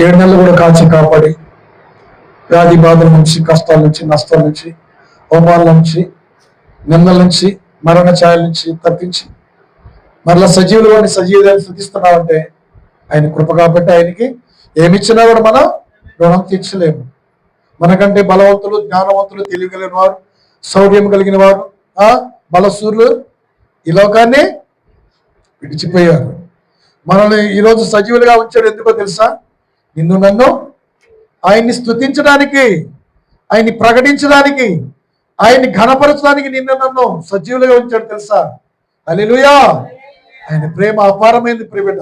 7 నెలలు కూడా కాచి కాపాడి వ్యాధి బాధల నుంచి, కష్టాల నుంచి, నష్టాల నుంచి, అవమానాల నుంచి, నిందల నుంచి, మరణ ఛాయల నుంచి తప్పించి మరలా సజీవులు సజీవులను స్థుతిస్తున్నామంటే ఆయన కృప. కాబట్టి ఆయనకి ఏమిచ్చినా కూడా మనం రుణం తీర్చలేము. మనకంటే బలవంతులు, జ్ఞానవంతులు, తెలియగలిగిన వారు, శౌర్యం కలిగిన వారు, బలసూర్లు ఈ లోకాన్ని విడిచిపోయారు. మనల్ని ఈరోజు సజీవులుగా ఉంచాడు. ఎందుకో తెలుసా? నిన్ను నన్ను ఆయన్ని స్తుతించడానికి, ఆయన్ని ప్రకటించడానికి, ఆయన్ని ఘనపరచడానికి నిన్ను నన్ను సజీవులుగా ఉంచాడు. తెలుసా? హల్లెలూయా. ఆయన ప్రేమ అపారమైంది ప్రియబిడ్డ.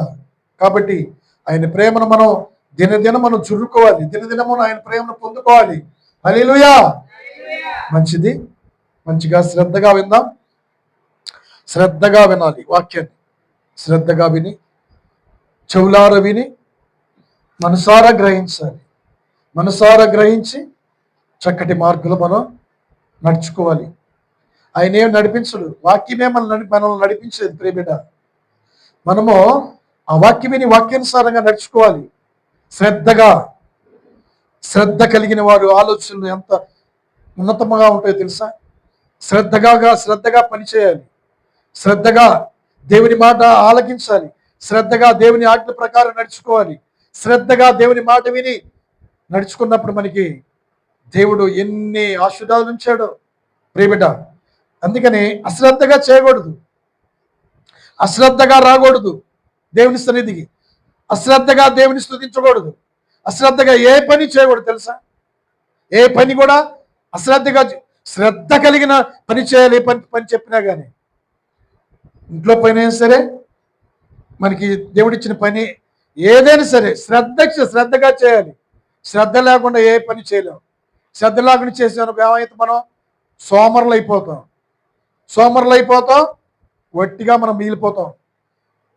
కాబట్టి ఆయన ప్రేమను మనం దినదినం మనం చురుకోవాలి, దినదినము ఆయన ప్రేమను పొందుకోవాలి. హల్లెలూయా. మంచిది, మంచిగా శ్రద్ధగా విందాం. శ్రద్ధగా వినాలి వాక్యాన్ని. శ్రద్ధగా విని, చెవులార విని, మనసారా గ్రహించాలి. మనసారా గ్రహించి చక్కటి మార్గంలో మనం నడుచుకోవాలి. ఆయన ఏం నడిపించడు, వాక్యమే మనల్ని నడిపించేది ప్రియబిడ్డ. మనము ఆ వాక్యం విని వాక్యానుసారంగా నడుచుకోవాలి. శ్రద్ధ కలిగిన వారు ఆలోచనలు ఎంత ఉన్నతంగా ఉంటాయో తెలుసా? శ్రద్ధగా పనిచేయాలి. శ్రద్ధగా దేవుని మాట ఆలకించాలి. శ్రద్ధగా దేవుని ఆజ్ఞ ప్రకారం నడుచుకోవాలి. శ్రద్ధగా దేవుని మాట విని నడుచుకున్నప్పుడు మనకి దేవుడు ఎన్ని ఆశీర్వాదాలు ఉంచాడో ప్రియబిడ్డ. అందుకని అశ్రద్ధగా చేయకూడదు, అశ్రద్ధగా రాకూడదు దేవుని సన్నిధికి, అశ్రద్ధగా దేవుని స్తుతించకూడదు, అశ్రద్ధగా ఏ పని చేయకూడదు. తెలుసా? ఏ పని కూడా అశ్రద్ధగా, శ్రద్ధ కలిగిన పని చేయాలి. ఏ పని చెప్పినా కానీ, ఇంట్లో పని అయినా సరే, మనకి దేవుడిచ్చిన పని ఏదైనా సరే శ్రద్ధగా చేయాలి. శ్రద్ధ లేకుండా ఏ పని చేయలేము. శ్రద్ధ లేకుండా చేసాను ఏమైతే మనం సోమరులు అయిపోతాం, వట్టిగా మనం మిగిలిపోతాం.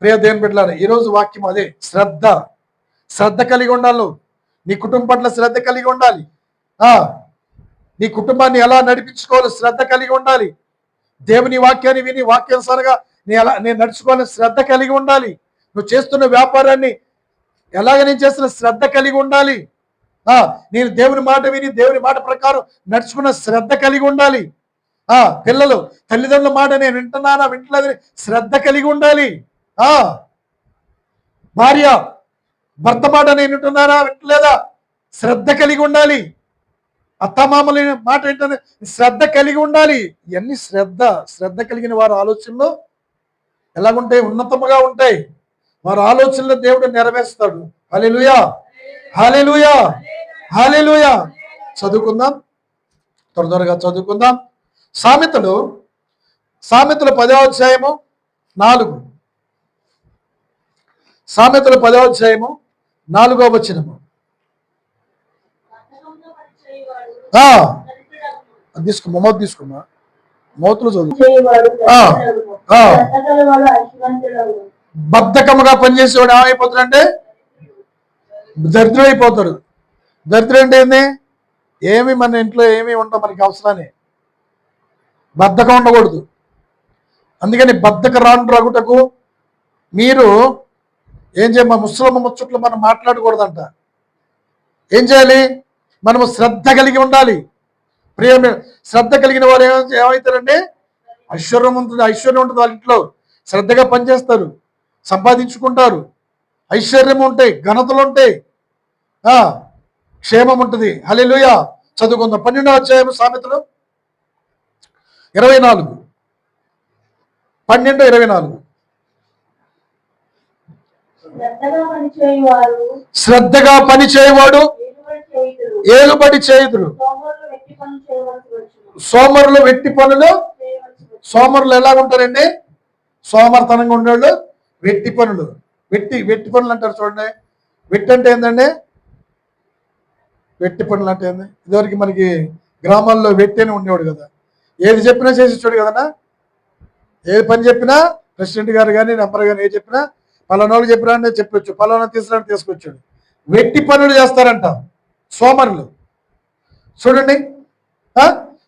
ప్రియ దేవుని బిడ్డలారా, ఈరోజు వాక్యం అదే. శ్రద్ధ కలిగి ఉండాలి. నీ కుటుంబం పట్ల శ్రద్ధ కలిగి ఉండాలి. నీ కుటుంబాన్ని ఎలా నడిపించుకోవాలి శ్రద్ధ కలిగి ఉండాలి. దేవుని వాక్యాన్ని విని వాక్యానుసారంగా నేను నడుచుకోవాలని శ్రద్ధ కలిగి ఉండాలి. నువ్వు చేస్తున్న వ్యాపారాన్ని ఎలాగ నేను చేస్తున్న శ్రద్ధ కలిగి ఉండాలి. నేను దేవుని మాట విని దేవుని మాట ప్రకారం నడుచుకున్న శ్రద్ధ కలిగి ఉండాలి. పిల్లలు తల్లిదండ్రుల మాట నేను వింటున్నానా వింటలేదని శ్రద్ధ కలిగి ఉండాలి. భార్య భర్త మాట నేను వింటున్నానా వింటలేదా శ్రద్ధ కలిగి ఉండాలి. అత్తమామల మాట ఏంటనే శ్రద్ధ కలిగి ఉండాలి. ఇవన్నీ శ్రద్ధ కలిగిన వారి ఆలోచనలు ఎలాగుంటాయి? ఉన్నతముగా ఉంటాయి. వారి ఆలోచనలు దేవుడు నెరవేరుస్తాడు. హల్లెలూయా, హల్లెలూయా, హల్లెలూయా. చదువుకుందాం, త్వరగా చదువుకుందాం. సామెతలు 10వ అధ్యాయము 4. సామెతలు 10వ అధ్యాయము 4వ వచనము. తీసుకో, తీసుకోమా, మౌతులు చదువు. బద్ధకముగా పనిచేసేవాడు ఏమైపోతాడంటే దరిద్రుడు అయిపోతాడు. దరిద్రుడు అంటే ఏంది? ఏమి మన ఇంట్లో ఏమి ఉండవు మనకి అవసరాన్ని. బద్ధకం ఉండకూడదు. అందుకని బద్ధక రగుటకు మీరు ఏం చేయాలి? ముసలమ్మ ముచ్చట్లు మనం మాట్లాడకూడదంట. ఏం చేయాలి? మనము శ్రద్ధ కలిగి ఉండాలి. శ్రద్ధ కలిగిన వారు ఏమవుతారంటే ఐశ్వర్యం ఉంటుంది వాళ్ళ ఇంట్లో. శ్రద్ధగా పనిచేస్తారు, సంపాదించుకుంటారు, ఐశ్వర్యం ఉంటాయి, ఘనతలు ఉంటాయి, క్షేమం ఉంటుంది. హల్లెలూయా. చదువుకుందాం. 12వ అధ్యాయం సామెతలు 24, 12-24. శ్రద్ధగా పని చేయవాడు ఏలుబడి చేయుదురు. సోమరులు వెట్టి పనులు. సోమరులు ఎలాగుంటారండి? సోమర్తనంగా ఉండేవాళ్ళు వెట్టి పనులు. వెట్టి పనులు అంటారు చూడండి. వెట్టి అంటే ఏంటండి? వెట్టి పనులు అంటే ఏంది? ఇదివరకు మనకి గ్రామాల్లో వెట్టి అని ఉండేవాడు కదా. ఏది చెప్పినా చేసేవాడు కదన్నా. ఏది పని చెప్పినా ప్రెసిడెంట్ గారు కానీ నెంబర్ కానీ ఏది చెప్పినా పలానాడు చెప్పినా అంటే చెప్పొచ్చు, పలానా తీసుకొచ్చాడు. వెట్టి పనులు చేస్తారంట సోమరులు. చూడండి,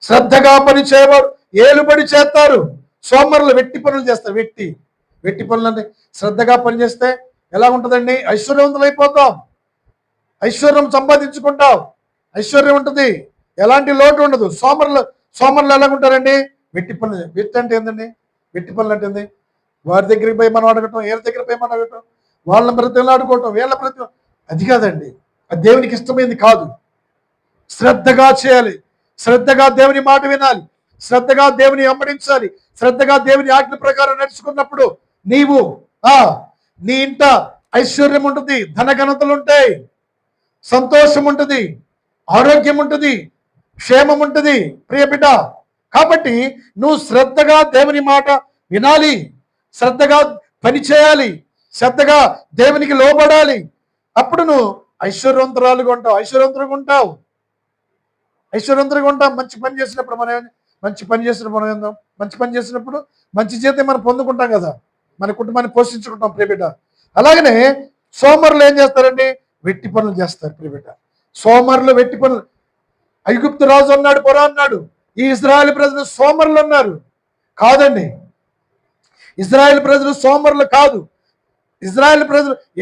శ్రద్ధగా పని చేయవారు ఏలుబడి చేస్తారు. సోమరులు వెట్టి పనులు చేస్తారు. వెట్టి పనులు అంటే శ్రద్ధగా పని చేస్తే ఎలా ఉంటుందండి? ఐశ్వర్యవంతులు అయిపోతాం. ఐశ్వర్యం సంపాదించుకుంటావు, ఐశ్వర్యం ఉంటుంది, ఎలాంటి లోటు ఉండదు. సోమరులు ఎలాగుంటారండి? వెట్టి పనులు. వెట్టి అంటే ఏందండి? వెట్టి పనులు అంటే ఏంది? వారి దగ్గరికి పోయి మనం అడగటం, వీళ్ళ దగ్గర పోయి మనం అడగటం, వాళ్ళని బ్రతిలాడుకోవటం, వీళ్ళ బ్రతి, అది కాదండి. అది దేవునికి ఇష్టమైంది కాదు. శ్రద్ధగా చేయాలి, శ్రద్ధగా దేవుని మాట వినాలి, శ్రద్ధగా దేవుని వెంబడించాలి, శ్రద్ధగా దేవుని ఆజ్ఞ ప్రకారం నడుచుకున్నప్పుడు నీవు నీ ఇంట ఐశ్వర్యం ఉంటుంది, ధనఘనతలు ఉంటాయి, సంతోషం ఉంటుంది, ఆరోగ్యం ఉంటుంది, క్షేమం ఉంటుంది ప్రియ బిడ్డ. కాబట్టి నువ్వు శ్రద్ధగా దేవుని మాట వినాలి, శ్రద్ధగా పని చేయాలి, శ్రద్ధగా దేవునికి లోబడాలి. అప్పుడు నువ్వు ఐశ్వర్యవంతురాలుగా ఉంటావు, ఐశ్వర్యవంతులుగా ఉంటావు, ఐశ్వర్యవంతులుగా ఉంటాం. మంచి పని చేసినప్పుడు మంచి పని చేసినప్పుడు మంచి జీతం మనం పొందుకుంటాం కదా, మన కుటుంబాన్ని పోషించుకుంటాం ప్రియబిడ్డ. అలాగనే సోమరులు ఏం చేస్తారండి? వెట్టి పనులు చేస్తారు ప్రియబిడ్డ. సోమరులు వెట్టి పనులు. ఐగుప్తు రాజు అన్నాడు, పొరా అన్నాడు, ఈ ఇజ్రాయేల్ ప్రజలు సోమరులు అన్నారు. కాదండి, ఇజ్రాయేల్ ప్రజలు సోమరులు కాదు.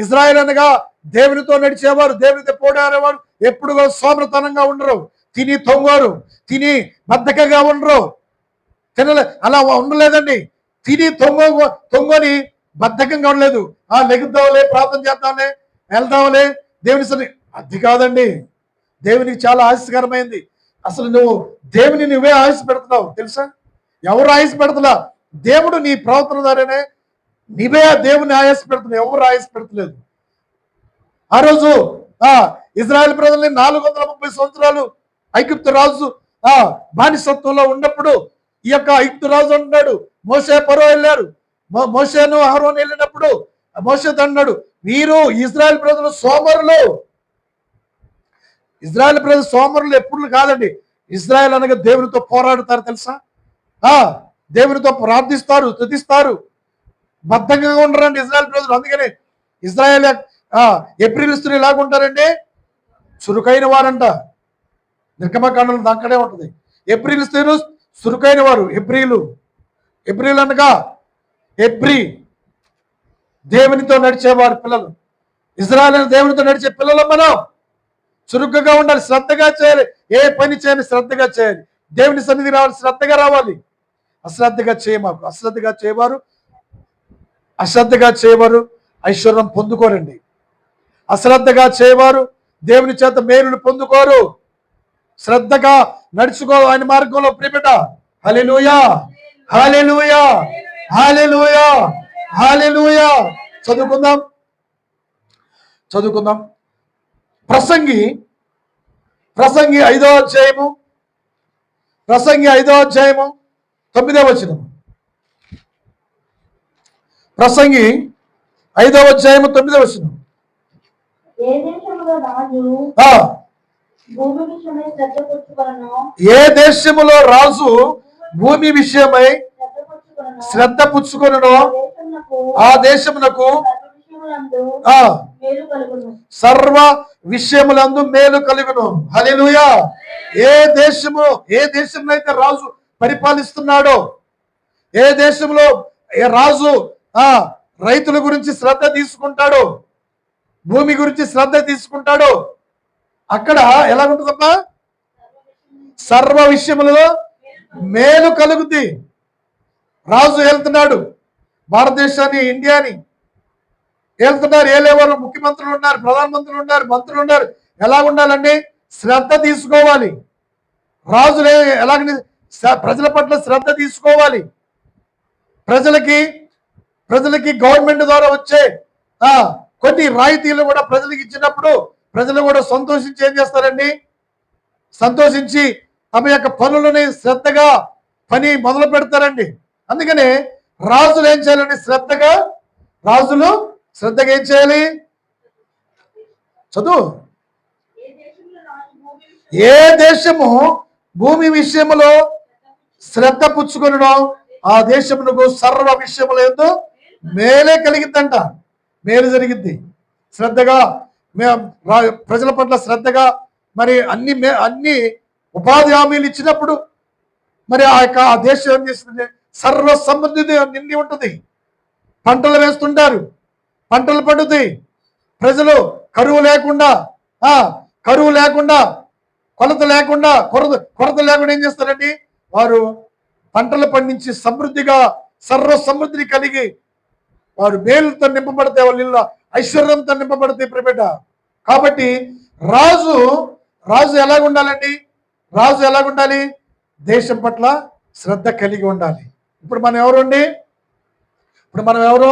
ఇజ్రాయేల్ అనగా దేవునితో నడిచేవారు, దేవునితో పోరాడేవారు, ఎప్పుడు సోమరతనంగా ఉండరు, తిని తొంగోరు, తిని బద్ధకంగా ఉండరు, అలా ఉండలేదండి. తిని తొంగని బద్ధకంగా ఉండలేదు. లెగుద్దాంలే, ప్రార్థన చేద్దాంలే, వెళ్దాంలే దేవుని సన్ని, అది కాదండి. దేవునికి చాలా ఆశకరమైంది. అసలు నువ్వు దేవుని నువ్వే ఆశ పెడుతున్నావు తెలుసా? ఎవరు ఆశ పెడుతున్నా? దేవుడు నీ ప్రవర్తన ద్వారానే నీవే దేవుని ఆయాస పెడుతున్నావు, ఎవరు ఆయాస పెడతలేదు. ఆ రోజు ఇజ్రాయెల్ ప్రజల్ని 430 సంవత్సరాలు ఐగుప్తు రాజు బానిసత్వంలో ఉన్నప్పుడు ఈ యొక్క ఐగుప్తు రాజు అంటున్నాడు, మోషే ఫరో వెళ్ళారు, మోషేను అహరోను వెళ్ళినప్పుడు మోషేతో అన్నాడు, వీరు ఇజ్రాయెల్ ప్రజలు సోమరులు. ఇజ్రాయెల్ ప్రజలు సోమరులు ఎప్పుడు కాదండి. ఇజ్రాయెల్ అనగా దేవునితో పోరాడుతారు తెలుసా? దేవునితో ప్రార్థిస్తారు, స్తుతిస్తారు, బద్ధంగా ఉండరండి ఇజ్రాయెల్ ప్రజలు. అందుకని ఇజ్రాయెల్ ఏప్రిల్ స్త్రీ ఎలాగుంటారండి? చురుకైన వారంట. నిర్గమకాండంలో దాక్కడే ఉంటుంది. ఏప్రిల్ స్త్రీలు చురుకైన వారు. ఏప్రిల్ అనగా దేవునితో నడిచేవారు పిల్లలు. ఇజ్రాయెల్ దేవునితో నడిచే పిల్లలు మనం చురుగ్గా ఉండాలి, శ్రద్ధగా చేయాలి, ఏ పని చేయాలి శ్రద్ధగా చేయాలి, దేవుని సన్నిధి రావాలి, శ్రద్ధగా రావాలి. అశ్రద్ధగా చేయమాకు. అశ్రద్ధగా చేయవారు ఐశ్వర్యం పొందుకోరండి. అశ్రద్ధగా చేయవారు దేవుని చేత మేలును పొందుకోరు. శ్రద్ధగా నడుచుకో ఆయన మార్గంలో ప్రియబిడ్డ. హల్లెలూయా, హల్లెలూయా, హల్లెలూయా, హల్లెలూయా. చదువుకుందాం. ప్రసంగి 5వ అధ్యాయము 9వ వచనం. ప్రసంగి 5వ అధ్యాయము 9వ వచనం. ఏ దేశములో రాజు భూమి విషయమై శ్రద్ధ పుచ్చుకొనునో ఆ దేశమునకు సర్వ విషయములందు మేలు కలుగును. హల్లెలూయా. ఏ దేశంలో అయితే రాజు పరిపాలిస్తున్నాడో, ఏ దేశంలో రాజు రైతుల గురించి శ్రద్ధ తీసుకుంటాడో, భూమి గురించి శ్రద్ధ తీసుకుంటాడో, అక్కడ ఎలా ఉంటుందమ్మా? సర్వ విషయములలో మేలు కలుగుద్ది. రాజు వెళ్తున్నాడు, భారతదేశాన్ని, ఇండియాని వెళ్తున్నారు. ఏలేవారు ముఖ్యమంత్రులు ఉన్నారు, ప్రధానమంత్రులు ఉన్నారు, మంత్రులు ఉన్నారు. ఎలా ఉండాలండి? శ్రద్ధ తీసుకోవాలి. రాజులు ఎలాగని ప్రజల పట్ల శ్రద్ధ తీసుకోవాలి. ప్రజలకి గవర్నమెంట్ ద్వారా వచ్చే కొన్ని రాయితీలు కూడా ప్రజలకు ఇచ్చినప్పుడు ప్రజలు కూడా సంతోషించి ఏం చేస్తారండి? సంతోషించి తమ యొక్క పనులని శ్రద్ధగా పని మొదలు పెడతారండి. అందుకనే రాజులు ఏం చేయాలండి? రాజులు శ్రద్ధగా ఏం చేయాలి? చదువు. ఏ దేశము భూమి విషయములో శ్రద్ధ పుచ్చుకొనడం ఆ దేశమునకు సర్వ విషయములు ఏందో మేలే కలిగిద్దంట. మేలు జరిగిద్ది. శ్రద్ధగా ప్రజల పట్ల శ్రద్ధగా మరి అన్ని ఉపాధి హామీలు ఇచ్చినప్పుడు మరి ఆ దేశం ఏం చేస్తుంది? సర్వ సమృద్ధి నిండి ఉంటుంది. పంటలు వేస్తుంటారు, పంటలు పండుతాయి, ప్రజలు కరువు లేకుండా కరువు లేకుండా, కొరత లేకుండా, కొరత లేకుండా ఏం చేస్తారండి? వారు పంటలు పండించి సమృద్ధిగా సర్వ సమృద్ధిని కలిగి వారు మేలుతో నింపబడితే, వాళ్ళ ఇళ్ళ ఐశ్వర్యంతో నింపబడితే ప్రియబిడ్డ. కాబట్టి రాజు రాజు ఎలాగుండాలండి? రాజు ఎలాగుండాలి? దేశం పట్ల శ్రద్ధ కలిగి ఉండాలి. ఇప్పుడు మనం ఎవరండి? ఇప్పుడు మనం ఎవరు?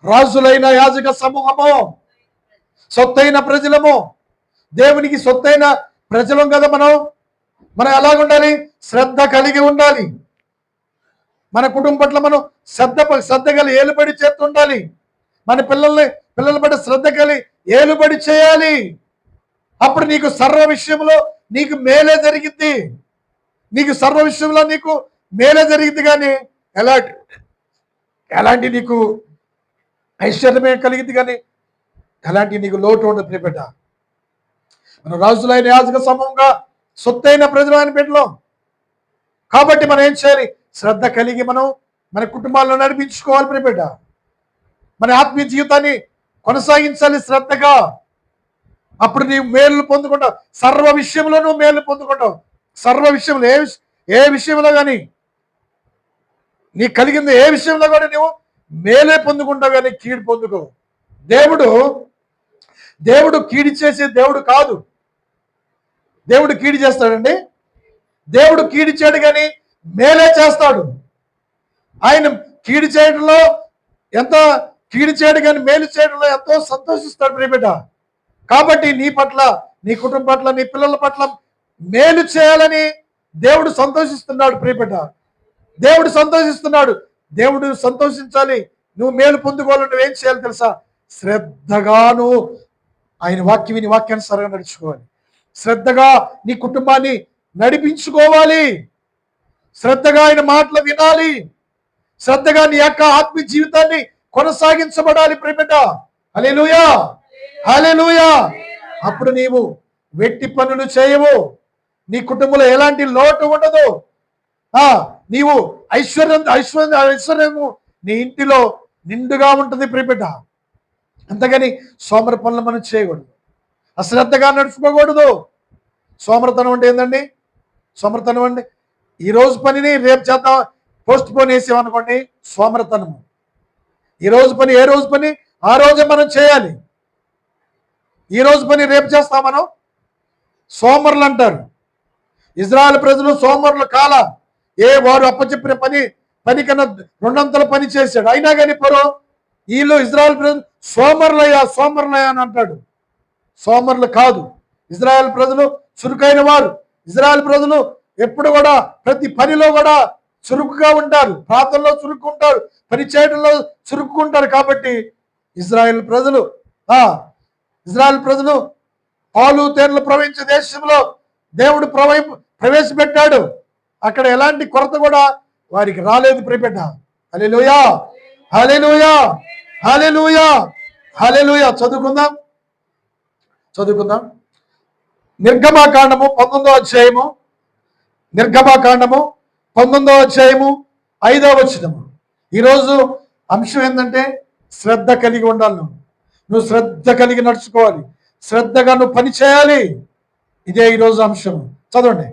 రాజులైన యాజక సమూహము, సొత్తైన ప్రజలము, దేవునికి సొత్తైన ప్రజలం కదా మనం ఎలాగుండాలి? శ్రద్ధ కలిగి ఉండాలి. మన కుటుంబం పట్ల మనం శ్రద్ధ కలిగి ఏలుబడి చేస్తుండాలి. మన పిల్లల పట్ల శ్రద్ధ కలిగి ఏలుబడి చేయాలి. అప్పుడు నీకు సర్వ విషయంలో నీకు మేలే జరిగింది. నీకు సర్వ విషయంలో నీకు మేలే జరిగింది. కానీ ఎలాంటి నీకు ఐశ్వర్యమే కలిగింది, కానీ ఎలాంటి నీకు లోటు ఉండదు ప్రియబిడ్డ. మనం రాజులైన యాజక సమూహంగా సొత్తైన ప్రజలు ఆయన బిడ్డలో. కాబట్టి మనం ఏం చేయాలి? శ్రద్ధ కలిగి మనం మన కుటుంబాలను నడిపించుకోవాలి ప్రియబిడ్డ. మన ఆత్మీయ జీవితాన్ని కొనసాగించాలి శ్రద్ధగా. అప్పుడు నీవు మేలు పొందుకుంటావు. సర్వ విషయంలో నువ్వు మేలు పొందుకుంటావు. సర్వ విషయంలో ఏ విషయంలో కానీ నీకు కలిగింది ఏ విషయంలో కూడా నువ్వు మేలే పొందుకుంటావు, కానీ కీడు పొందుకోవు. దేవుడు కీడు చేసే దేవుడు కాదు. దేవుడు కీడు చేస్తాడండి? దేవుడు కీడు చేయడు, కానీ మేలే చేస్తాడు. ఆయన కీడు చేయడంలో కీడు చేయడు, కానీ మేలు చేయడంలో ఎంతో సంతోషిస్తాడు ప్రియబిడ్డ. కాబట్టి నీ పట్ల, నీ కుటుంబం పట్ల, నీ పిల్లల పట్ల మేలు చేయాలని దేవుడు సంతోషిస్తున్నాడు ప్రియబిడ్డ. దేవుడు సంతోషిస్తున్నాడు. దేవుడు సంతోషించాలి. నువ్వు మేలు పొందుకోవాలని నువ్వేం చేయాలి తెలుసా? శ్రద్ధగాను ఆయన వాక్యానుసారంగా నడుచుకోవాలి. శ్రద్ధగా నీ కుటుంబాన్ని నడిపించుకోవాలి. శ్రద్ధగా ఆయన మాటలు వినాలి. శ్రద్ధగా నీ యొక్క ఆత్మీయ జీవితాన్ని కొనసాగించబడాలి ప్రియబిడ్డ. హల్లెలూయా, హల్లెలూయా. అప్పుడు నీవు వెట్టి పనులు చేయవు. నీ కుటుంబంలో ఎలాంటి లోటు ఉండదు. నీవు ఐశ్వర్యము నీ ఇంటిలో నిండుగా ఉంటుంది ప్రియబిడ్డ. అంతేగాని సోమర పనులు మనం చేయకూడదు. అశ్రద్ధగా నడుచుకోకూడదు. సోమరతనం అంటే ఏందండి? సోమరతనం అండి, ఈ రోజు పనిని రేపు చేద్దాం పోస్ట్ పోన్ వేసామనుకోండి, సోమరతనము. ఈ రోజు పని ఏ రోజు పని ఆ రోజే మనం చేయాలి. ఈ రోజు పని రేపు చేస్తాం మనం, సోమరులు అంటారు. ఇజ్రాయెల్ ప్రజలు సోమరులు కాల. వారు అప్పచెప్పిన పని కన్నా 200 పని చేశాడు. అయినా కానీ వీళ్ళు ఇజ్రాయెల్ ప్రజలు సోమరులయ్యా అని అంటాడు. సోమరులు కాదు. ఇజ్రాయెల్ ప్రజలు చురుకైన వారు. ఇజ్రాయెల్ ప్రజలు ఎప్పుడు కూడా ప్రతి పనిలో కూడా చురుకుగా ఉంటారు. ప్రార్థనలో చురుక్కుంటారు, పని చేయడంలో చురుక్కుంటారు. కాబట్టి ఇజ్రాయెల్ ప్రజలు పాలు తేనెలు ప్రవహించే దేశంలో దేవుడు ప్రవేశపెట్టాడు. అక్కడ ఎలాంటి కొరత కూడా వారికి రాలేదు ప్రియబిడ్డ. హల్లెలూయా, హల్లెలూయా, హల్లెలూయా, హల్లెలూయా. చదువుకుందాం. నిర్గమాకాండము 19వ అధ్యాయము. నిర్గమాకాండము 19వ అధ్యాయము 5వ వచనము. ఈరోజు అంశం ఏంటంటే శ్రద్ధ కలిగి ఉండాలి. నువ్వు శ్రద్ధ కలిగి నడుచుకోవాలి. శ్రద్ధగా నువ్వు పని చేయాలి. ఇదే ఈరోజు అంశం. చదవండి.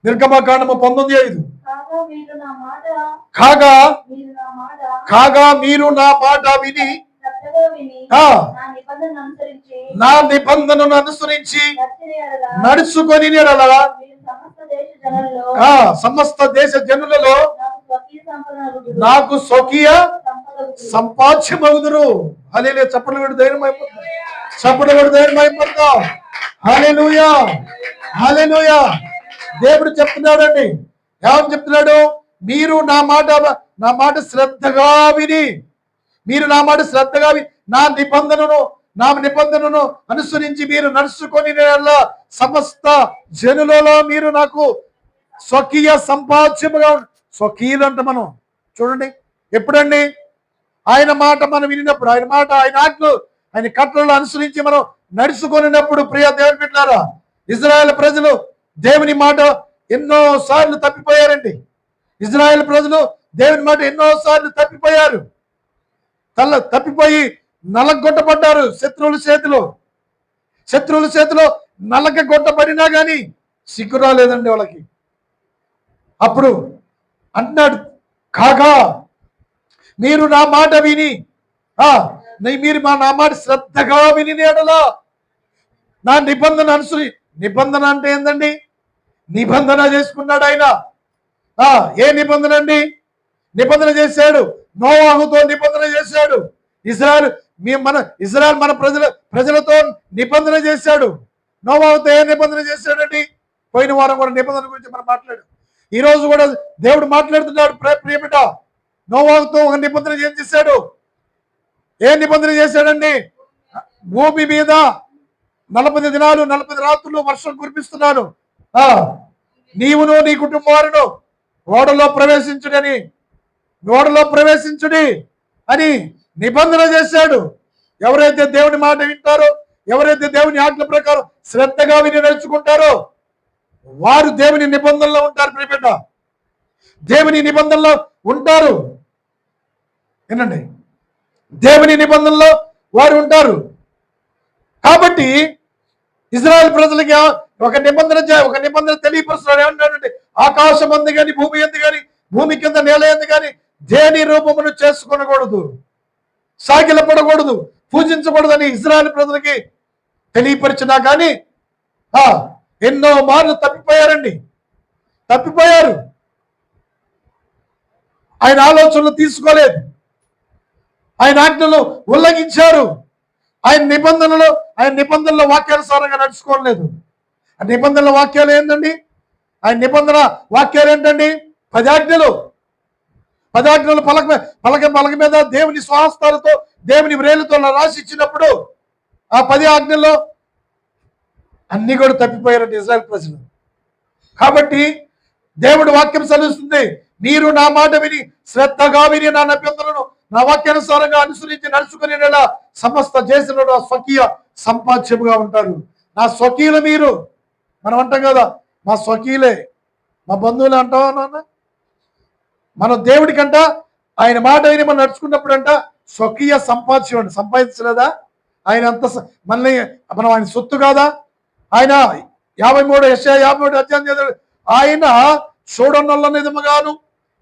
నిర్గమాకాండము 19:5. కాగా మీరు నా మాట విని నా నిబంధనను అనుసరించి నడుచుకొని సమస్త దేశ జనులలో నాకు స్వకీయ సంపాద్యమగుదురు. హల్లెలూయా. చప్పట్లు కొట్టి ధైర్యం అయిపోతాం. హల్లెలూయా, హల్లెలూయా. దేవుడు చెప్తున్నాడండి. ఏమని చెప్తున్నాడు? మీరు నా మాట శ్రద్ధగా విని, మీరు నా మాట శ్రద్ధగా విని నా నిబంధనను అనుసరించి మీరు నడుచుకొని సమస్త జనులలో మీరు నాకు స్వకీయ సంపాద్యముగా. స్వకీయులు అంటే మనం చూడండి, ఎప్పుడండి? ఆయన మాట మనం వినినప్పుడు, ఆయన మాట, ఆయన ఆజ్ఞలు, ఆయన కట్టడలు అనుసరించి మనం నడుచుకొనినప్పుడు. ప్రియ దేవుని బిడ్డలారా, ఇజ్రాయెల్ ప్రజలు దేవుని మాట ఎన్నో సార్లు తప్పిపోయారండి. ఇజ్రాయెల్ ప్రజలు దేవుని మాట ఎన్నో సార్లు తప్పిపోయి నలగొట్టబడ్డారు శత్రువుల చేతిలో. శత్రువుల చేతిలో నలక కొట్టబడినా కానీ సిగ్గు రాలేదండి వాళ్ళకి. అప్పుడు అంటున్నాడు, కాగా మీరు నా మాట విని మీరు నా మాట శ్రద్ధగా విని ఎడలా నా నిబంధన నిబంధన అంటే ఏందండి? నిబంధన చేసుకున్నాడు ఆయన. ఏ నిబంధన అండి? నిబంధన చేశాడు, నోవాహుతో నిబంధన చేశాడు. ఇజ్రాయెల్ మన ప్రజలతో నిబంధన చేశాడు. నోవాహుతో ఏ నిబంధన చేశాడండి? పోయిన వారం కూడా నిబంధన గురించి మనం మాట్లాడు. ఈ రోజు కూడా దేవుడు మాట్లాడుతున్నాడు. ప్రియబిడ్డ, నోవాహుతో ఒక నిబంధన ఏం చేశాడు? ఏ నిబంధన చేశాడండి? భూమి మీద 40 దినాలు 40 రాత్రులు వర్షం కురిపిస్తున్నాను, నీవును నీ కుటుంబం వారును ఓడలో ప్రవేశించుడి అని నిబంధన చేశాడు. ఎవరైతే దేవుని మాట వింటారో, ఎవరైతే దేవుని ఆజ్ఞల ప్రకారం శ్రద్ధగా విని నడుచుకుంటారో వారు దేవుని నిబంధనలో ఉంటారు. ప్రియబిడ్డ, దేవుని నిబంధనలో ఉంటారు. వినండి, దేవుని నిబంధనలో వారు ఉంటారు. కాబట్టి ఇజ్రాయెల్ ప్రజలకి ఒక నిబంధన తెలియపరుస్తున్నాడు. ఏమంటాడంటే, ఆకాశం అందు కానీ భూమి ఎందు కానీ భూమి కింద నేల ఎందు కానీ దేని రూపమును చేసుకొనకూడదు, సాగిలపడకూడదు, పూజించకూడదని ఇజ్రాయెల్ ప్రజలకి తెలియపరిచినా కానీ ఎన్నో మార్లు తప్పిపోయారు. ఆయన ఆలోచనలు తీసుకోలేదు, ఆయన ఆజ్ఞలు ఉల్లంఘించారు, ఆయన నిబంధనలో వాక్యానుసారంగా నడుచుకోలేదు. ఆ నిబంధనల వాక్యాలు ఏంటండి? ఆయన నిబంధన వాక్యాలు ఏంటండి? 10 ఆజ్ఞలు. 10 ఆజ్ఞలు పలక మీద దేవుని స్వహస్తాలతో దేవుని వ్రేలుతో రాసి ఇచ్చినప్పుడు ఆ 10 ఆజ్ఞల్లో అన్ని కూడా తప్పిపోయారంటే ఇజ్రాయెల్ ప్రజలు. కాబట్టి దేవుడు వాక్యం సెలవుస్తుంది, మీరు నా మాట విని శ్రద్ధగా విని నా నిబంధనలను నా వాక్యానుసారంగా అనుసరించి నడుచుకునే సమస్త చేసిన స్వకీయ సంపాద్యముగా ఉంటారు. నా స్వకీయులు మీరు. మనం అంటాం కదా, మా స్వకీయులే, మా బంధువులు అంటావా నాన్న? మన దేవుడికంట ఆయన మాట విని మనం నడుచుకున్నప్పుడు అంట స్వకీయ సంపాద్యం అండి. సంపాదించలేదా? ఆయన అంత మనల్ని మనం ఆయన సొత్తు కాదా? ఆయన 53 అధ్యాయం ఆయన చూడనొల్ల నిజముగాను,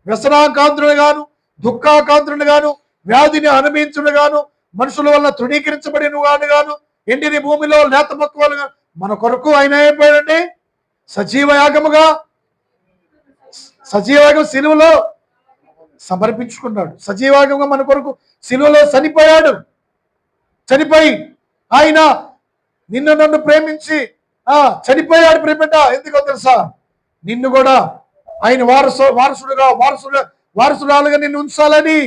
వ్యసనాకాంతుడు గాను, దుఃఖాకాంతుడు గాను, వ్యాధిని అనుభవించుడు గాను, మనుషుల వల్ల తృణీకరించబడిన వాడు గాను, ఎండిని భూమిలో లేత మొక్కలు గాను మన కొరకు ఆయన అయిపోయాడండి. సజీవయాగం సిలువలో సమర్పించుకున్నాడు. సజీవయాగంగా మన కొరకు సిలువలో చనిపోయి ఆయన నన్ను ప్రేమించి చనిపోయాడు. ప్రేమిట ఎందుకో తెలుసా? నిన్ను కూడా ఆయన వారసురాలుగా నిన్ను ఉంచాలని,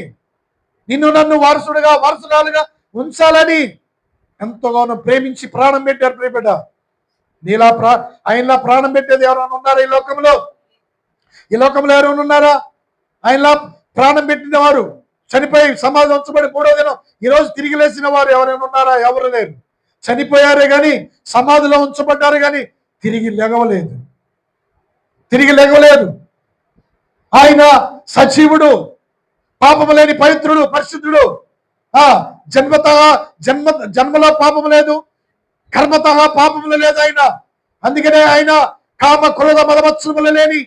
నన్ను వారసురాలుగా ఉంచాలని ఎంతగానో ప్రేమించి ప్రాణం పెట్టారు. ప్రేమిట ఆయనలా ప్రాణం పెట్టేది ఎవరైనా ఉన్నారా ఈ లోకంలో? ఎవరైనా ఉన్నారా? ఆయనలా ప్రాణం పెట్టిన వారు, చనిపోయి సమాధి ఉంచబడి 3వ దినం ఈరోజు తిరిగి లేచిన వారు ఎవరైనా ఉన్నారా? ఎవరు లేరు. చనిపోయారే కానీ, సమాధిలో ఉంచబడ్డారు కానీ తిరిగి లేగవలేదు. ఆయన సజీవుడు, పాపము లేని పవిత్రుడు, పరిశుద్ధుడు. జన్మలో పాపము లేదు, కర్మతః పాపములు లేదు ఆయన. అందుకనే ఆయన కామ క్రోధ మదమత్సరములు లేని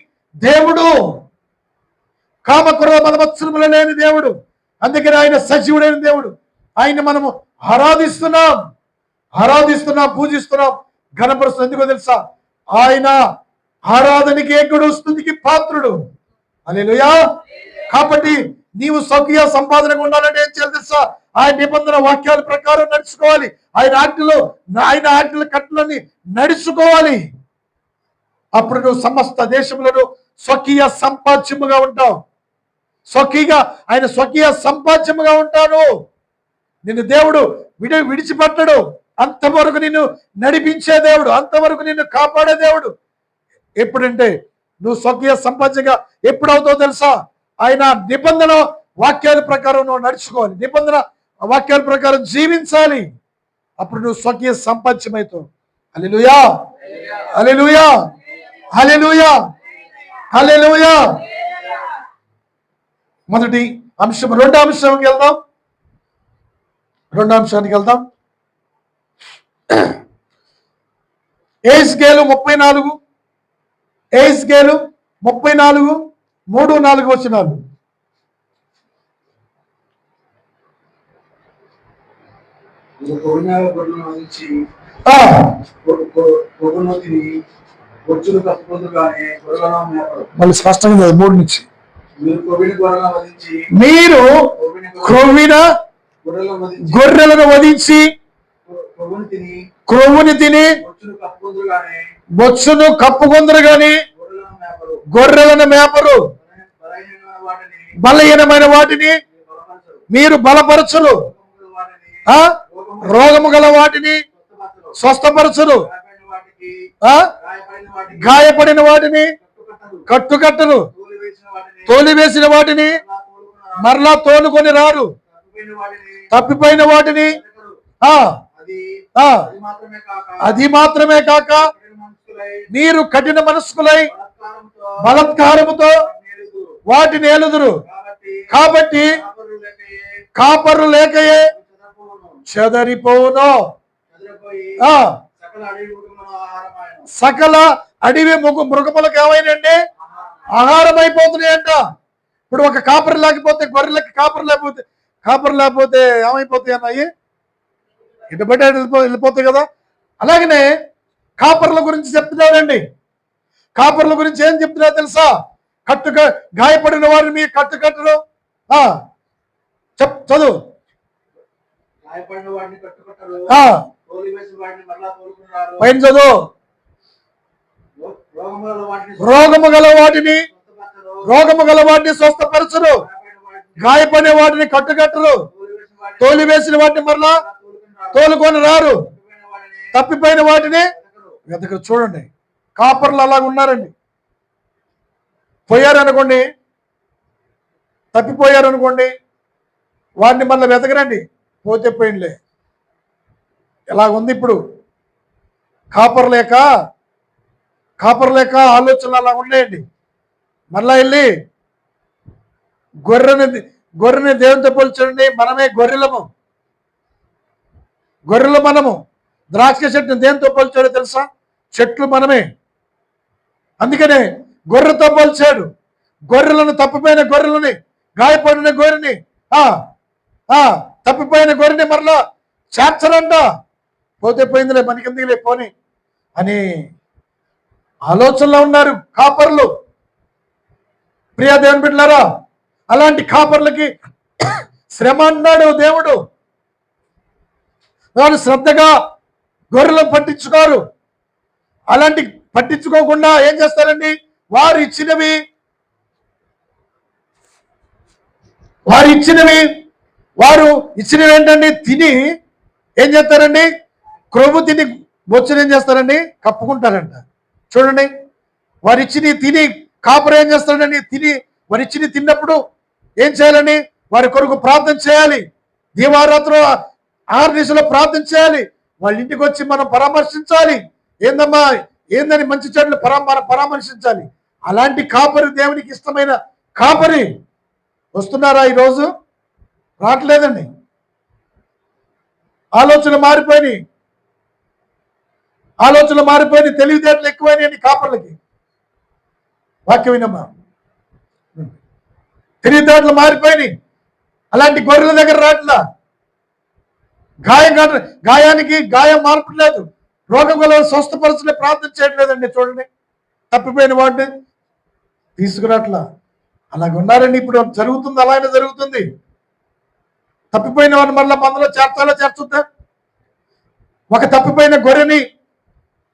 దేవుడు. అందుకని ఆయన సజీవుడైన దేవుడు. ఆయన మనము ఆరాధిస్తున్నాం, పూజిస్తున్నాం, ఘనపరుస్తున్నాం. ఎందుకో తెలుసా? ఆయన ఆరాధనకి ఏకుడు, స్తుతికి పాత్రుడు. హల్లెలూయా. కాబట్టి నీవు స్వకీయ సంపాదనగా ఉండాలంటే ఏం చేయాలి తెలుసా? ఆయన నిబంధన వాక్యాల ప్రకారం నడుచుకోవాలి. ఆయన ఆజ్ఞల కట్టులని నడుచుకోవాలి. అప్పుడు నువ్వు సమస్త దేశములను స్వకీయ సంపాద్యముగా ఉంటావు. ఆయన స్వకీయ సంపాద్యముగా ఉంటాను. నిన్ను దేవుడు విడిచిపెట్టడు. అంతవరకు నిన్ను నడిపించే దేవుడు, అంతవరకు నిన్ను కాపాడే దేవుడు. ఎప్పుడంటే నువ్వు స్వకీయ సంపాద్యంగా ఎప్పుడవుతావు తెలుసా? ఆయన నిబంధన వాక్యాల ప్రకారం నువ్వు నడుచుకోవాలి, నిబంధన వాక్యాల ప్రకారం జీవించాలి. అప్పుడు నువ్వు స్వకీయ సంపాద్యమవుతావు. హల్లెలూయా, హల్లెలూయా, హల్లెలూయా, హల్లెలూయా. మొదటి అంశం. రెండో అంశానికి వెళ్దాం. ఎహెజ్కేలు 34, ఎహెజ్కేలు 34, 3-4 వచనాలు. మళ్ళీ స్పష్టంగా 3 నుంచి. మీరు క్రొవ్విన గొర్రెలను వధించి క్రొవ్వుని తిని బొచ్చును కప్పుకొందరు గాని గొర్రెలను మేపరు. బలహీనమైన వాటిని మీరు బలపరచురు, రోగము గల వాటిని స్వస్థపరచురు, గాయపడిన వాటిని కట్టుకట్టరు, తోలివేసిన వాటిని మరలా తోలుకొని రారు, తప్పిపోయిన వాటిని అది మాత్రమే కాక మీరు కఠిన మనస్కులై బలత్కారముతో వాటిని ఏలుదురు. కాబట్టి కాపరు లేకయే చెదరిపోను. సకల అడవి మృగములకు ఏమైనండి ఆహారం అయిపోతున్నాయంట. ఇప్పుడు ఒక కాపరి లేకపోతే గొర్రెలకి కాపరి లేకపోతే ఏమైపోతాయి అన్నాయి, ఇటు బట్టి వెళ్ళిపోతాయి కదా. అలాగనే కాపర్ల గురించి చెప్తున్నాడండి. కాపర్ల గురించి ఏం చెప్తున్నా తెలుసా? గాయపడిన వారిని మీ కట్టరు. చదువు. పైన చదువు. రోగము గల వాటిని స్వస్థపరచరు, గాయపడే వాటిని కట్టుకట్టరు, తోలివేసిన వాటిని మరలా తోలుకొని రారు, తప్పిపోయిన వాటిని వెతకరు. చూడండి, కాపర్లు అలాగ ఉన్నారండి. పోయారనుకోండి, తప్పిపోయారనుకోండి, వారిని మళ్ళీ వెతకరండి, పోతే పోయినలే. ఎలాగుంది ఇప్పుడు. కాపర్ లేక ఆలోచనలు అలా ఉన్నాయండి. మళ్ళా వెళ్ళి గొర్రెని దేవునితో పోల్చండి. మనమే గొర్రెలు మనము. ద్రాక్ష చెట్టుని దేనితో పోల్చాడో తెలుసా? చెట్లు మనమే. అందుకనే గొర్రెతో పోల్చాడు. గొర్రెలను, తప్పిపోయిన గొర్రెలని, గాయపడిన గొర్రెని, తప్పిపోయిన గొర్రెని మరలా చేర్చరంట. పోతే పోయిందిలే, మనకెందుకులే పోని అని ఆలోచనలో ఉన్నారు కాపర్లు. ప్రియ దేవుని బిడ్డలారా, అలాంటి కాపర్లకి శ్రమ అన్నాడు దేవుడు. వారు శ్రద్ధగా గొర్రెలను పట్టించుకోరు. అలాంటి పట్టించుకోకుండా ఏం చేస్తారండి? వారు ఇచ్చినవి ఏంటండి? తిని ఏం చేస్తారండి? క్రొవ్వు తిని బొచ్చును ఏం చేస్తారండి? కప్పుకుంటారంట. చూడండి, వారిచ్చిన తిని కాపురం ఏం చేస్తారండి? వారిచ్చిన తిన్నప్పుడు ఏం చేయాలని? వారి కొరకు ప్రార్థన చేయాలి. దీవారాత్రులు 6 దిశలో ప్రార్థన చేయాలి. వాళ్ళ ఇంటికి వచ్చి మనం పరామర్శించాలి. ఏందమ్మా ఏందని మంచి చెడులు పరామర్శించాలి. అలాంటి కాపరి, దేవునికి ఇష్టమైన కాపరి వస్తున్నారా ఈరోజు? రావట్లేదండి. ఆలోచనలు మారిపోయినాయి, తెలివితేటలు ఎక్కువైనాయండి కాపర్లకి. వాక్యం వినమ్మా, తెలివితేటలు మారిపోయినాయి. అలాంటి గొర్రెల దగ్గర రాట్లా. గాయానికి గాయం మార్పట్లేదు, రోగం గల స్వస్థపరచలే, ప్రార్థన చేయట్లేదండి. చూడండి, తప్పిపోయిన వాటిని తీసుకురాట్లా. అలాగ ఉన్నారండి. ఇప్పుడు జరుగుతుంది, అలాగే జరుగుతుంది. తప్పిపోయిన వాడిని మళ్ళీ మందలో చేర్చుతా. ఒక తప్పిపోయిన గొర్రెని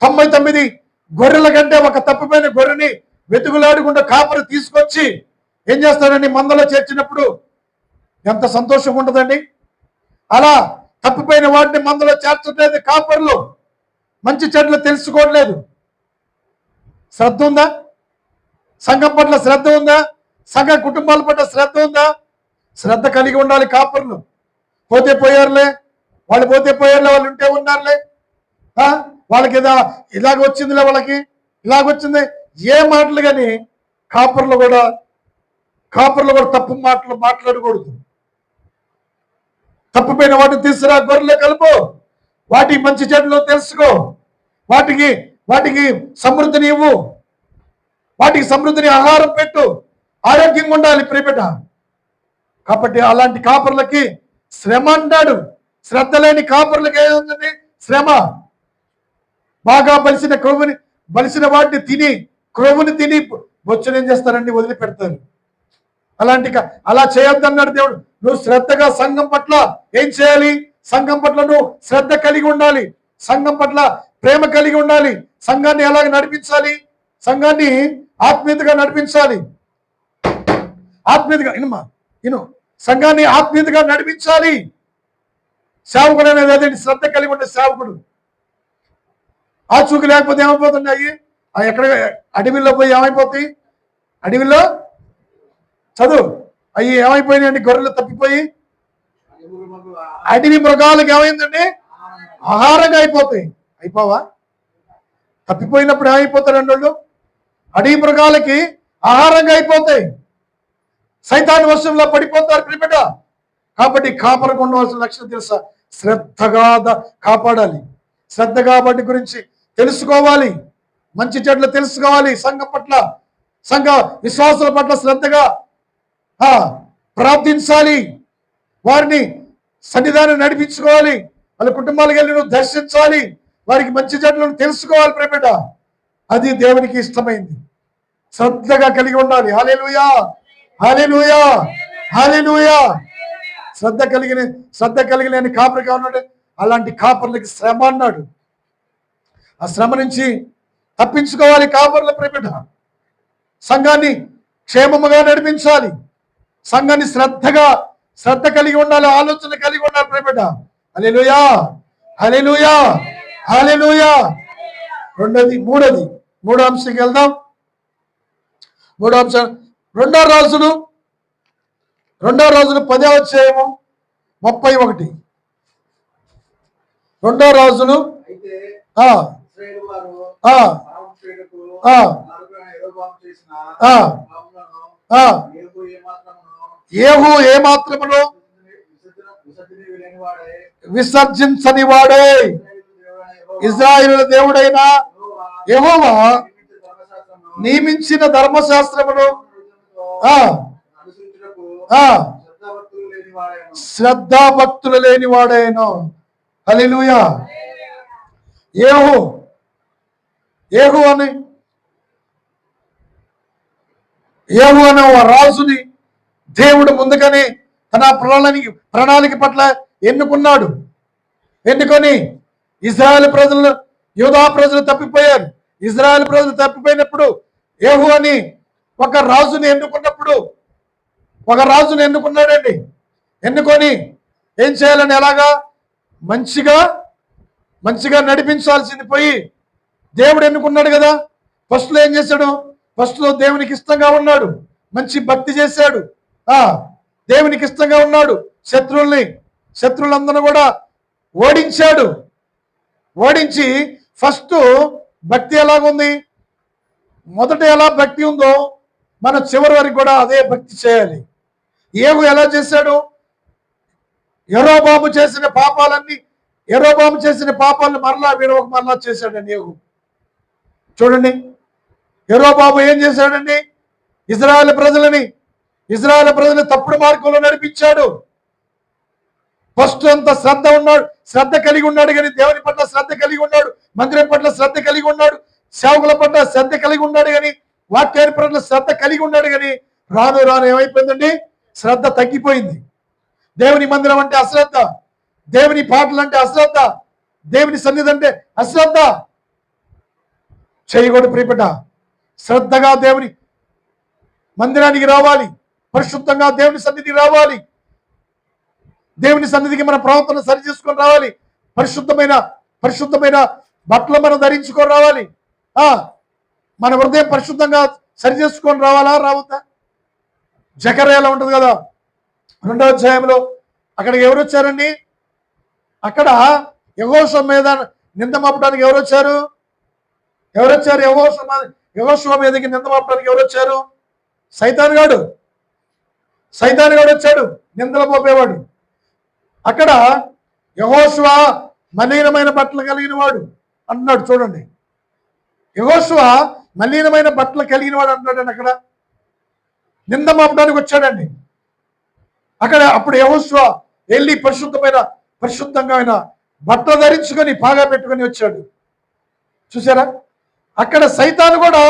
99 గొర్రెల కంటే ఒక తప్పిపోయిన గొర్రెని వెతుకులాడుకుంటూ కాపరి తీసుకొచ్చి ఏం చేస్తాడండి? మందలో చేర్చినప్పుడు ఎంత సంతోషం ఉంటుందండి. అలా తప్పిపోయిన వాటిని మందలో చేర్చట్లేదు కాపర్లు. మంచి చెడ్లు తెలుసుకోవట్లేదు. శ్రద్ధ ఉందా? సంఘం పట్ల శ్రద్ధ ఉందా? సంఘ కుటుంబాల పట్ల శ్రద్ధ ఉందా? శ్రద్ధ కలిగి ఉండాలి కాపర్లు. పోతే పోయారులే, వాళ్ళు ఉంటే ఉన్నారులే. వాళ్ళకి ఇలాగ వచ్చిందిలే, వాళ్ళకి ఇలాగొచ్చింది ఏ మాటలు. కానీ కాపర్లు కూడా తప్పు మాట్లాడకూడదు. తప్పిపోయిన వాటిని తీసుకురా, గొర్రెలు కలుపు, వాటికి మంచి చెడులు తెలుసుకో, వాటికి వాటికి సమృద్ధిని ఇవ్వు, వాటికి సమృద్ధిని ఆహారం పెట్టు, ఆరోగ్యంగా ఉండాలి ప్రియబిడ్డ. కాబట్టి అలాంటి కాపర్లకి శ్రమ అంటాడు. శ్రద్ధ లేని కాపర్లకి ఏముందండి? శ్రమ. బాగా బలిసిన వాటిని తిని, క్రొవ్వుని తిని బొచ్చును ఏం చేస్తారండి? వదిలిపెడతారు. అలా చేయొద్దన్నాడు దేవుడు. నువ్వు శ్రద్ధగా సంఘం పట్ల ఏం చేయాలి? సంఘం పట్ల నువ్వు శ్రద్ధ కలిగి ఉండాలి, సంఘం పట్ల ప్రేమ కలిగి ఉండాలి. సంఘాన్ని ఎలాగ నడిపించాలి? సంఘాన్ని ఆత్మీయతగా నడిపించాలి. ఆత్మీయతగా సంఘాన్ని ఆత్మీయతగా నడిపించాలి. సేవకుడు అనేది అదేంటి? శ్రద్ధ కలిగి ఉండే సేవకుడు. ఆ చూకు లేకపోతే ఏమైపోతున్నాయి? ఎక్కడ అడవిలో పోయి ఏమైపోతాయి? అడవిలో చదువు అవి ఏమైపోయినాయండి? గొర్రెలు తప్పిపోయి అడవి మృగాలకు ఏమైందండి? ఆహారంగా అయిపోతాయి. అయిపోవా? తప్పిపోయినప్పుడు ఏమైపోతారండి వాళ్ళు? అడవి మృగాలకి ఆహారంగా అయిపోతాయి. సైతాను వశంలో పడిపోతారు ప్రియబిడ్డ. కాబట్టి కాపరకు ఉండవలసిన లక్షణం తెలుసా? శ్రద్ధగా కాపాడాలి. శ్రద్ధగా వాటి గురించి తెలుసుకోవాలి, మంచి చెడ్లు తెలుసుకోవాలి. సంఘం పట్ల, సంఘ విశ్వాసుల పట్ల శ్రద్ధగా ప్రార్థించాలి. వారిని సన్నిధానం నడిపించుకోవాలి. వాళ్ళ కుటుంబాలకు వెళ్ళి నువ్వు దర్శించాలి. వారికి మంచి చెడ్లను తెలుసుకోవాలి ప్రియబిడ్డ. అది దేవునికి ఇష్టమైంది. శ్రద్ధగా కలిగి ఉండాలి. హల్లెలూయా, హల్లెలూయా, హల్లెలూయా. శ్రద్ధ కలిగిన కాపరిగా ఉన్నాడు. అలాంటి కాపర్లకి శ్రమ అన్నాడు. ఆ శ్రమ నుంచి తప్పించుకోవాలి కాపర్ల ప్రియబిడ్డ. సంఘాన్ని క్షేమముగా నడిపించాలి. సంఘాన్ని శ్రద్ధ కలిగి ఉండాలి, ఆలోచన కలిగి ఉండాలి ప్రియబిడ్డ. హల్లెలూయా, హల్లెలూయా, హల్లెలూయా. మూడో అంశంకి వెళ్దాం. మూడో అంశం 2 రాజులు 10వ అధ్యాయము 31. 2 రాజులు యేహూ ఏమాత్రమును విసర్జించని వాడే ఇశ్రాయేలు దేవుడైన యెహోవా నియమించిన ధర్మశాస్త్రమును శ్రద్ధాభక్తులు లేని వాడేను. హల్లెలూయా. యేహూ అనే రాజుని దేవుడు ముందుగానే తన ప్రణాళిక పట్ల ఎన్నుకున్నాడు. ఎన్నుకొని యూదా ప్రజలు తప్పిపోయారు. ఇజ్రాయెల్ ప్రజలు తప్పిపోయినప్పుడు యేహూ అని ఒక రాజుని ఎన్నుకున్నాడండి. ఎన్నుకొని ఏం చేయాలని, ఎలాగా మంచిగా నడిపించాల్సింది పోయి దేవుడు ఎన్నుకున్నాడు కదా. ఫస్ట్లో ఏం చేశాడు? ఫస్ట్లో దేవునికి ఇష్టంగా ఉన్నాడు, మంచి భక్తి చేశాడు, దేవునికి ఇష్టంగా ఉన్నాడు. శత్రువులందరూ కూడా ఓడించి ఫస్ట్ భక్తి ఎలాగుంది? మొదట ఎలా భక్తి ఉందో మన చివరి వరకు కూడా అదే భక్తి చేయాలి. యేహూ ఎలా చేశాడు? యెరోబాము చేసిన పాపాలను మరలా చేశాడండి యేహూ. చూడండి, యెరోబాము ఏం చేశాడండి? ఇజ్రాయెల్ ప్రజలని తప్పుడు మార్గంలో నడిపించాడు. ఫస్ట్ అంత శ్రద్ధ కలిగి ఉన్నాడు కానీ దేవుని పట్ల శ్రద్ధ కలిగి ఉన్నాడు, మందిరం పట్ల శ్రద్ధ కలిగి ఉన్నాడు, సేవకుల పట్ల శ్రద్ధ కలిగి ఉన్నాడు కానీ, వాక్యాన్ని పట్ల శ్రద్ధ కలిగి ఉన్నాడు కానీ రాను ఏమైపోయిందండి? శ్రద్ధ తగ్గిపోయింది. దేవుని మందిరం అంటే అశ్రద్ధ, దేవుని పాటలు అంటే అశ్రద్ధ, దేవుని సన్నిధి అంటే అశ్రద్ధ చేయకూడదు ప్రియబిడ్డ. శ్రద్ధగా దేవుని మందిరానికి రావాలి, పరిశుద్ధంగా దేవుని సన్నిధికి రావాలి, దేవుని సన్నిధికి మన ప్రవర్తన సరి చేసుకొని రావాలి, పరిశుద్ధమైన బట్టలు మనం ధరించుకొని రావాలి, మన హృదయం పరిశుద్ధంగా సరి చేసుకొని రావద్దా? జకర్యాలో ఉంటుంది కదా 2వ అధ్యాయంలో, అక్కడికి ఎవరు వచ్చారండి? అక్కడ యెహోషువ మీద నింద మోపడానికి ఎవరు వచ్చారు? యెహోషువ మీదకి నింద మోపడానికి ఎవరు వచ్చారు? సైతాను గాడు వచ్చాడు, నిందలు మోపేవాడు. అక్కడ యెహోషువ మలినమైన బట్టలు కలిగిన వాడు అన్నాడు. చూడండి, యెహోషువ మలినమైన బట్టలు కలిగిన వాడు అంటాడండి. అక్కడ నింద మోపడానికి వచ్చాడండి. అప్పుడు యెహోషువ వెళ్ళి పరిశుద్ధంగా బట్టలు ధరించుకొని పాగా పెట్టుకొని వచ్చాడు. చూసారా, అక్కడ సైతాను కూడా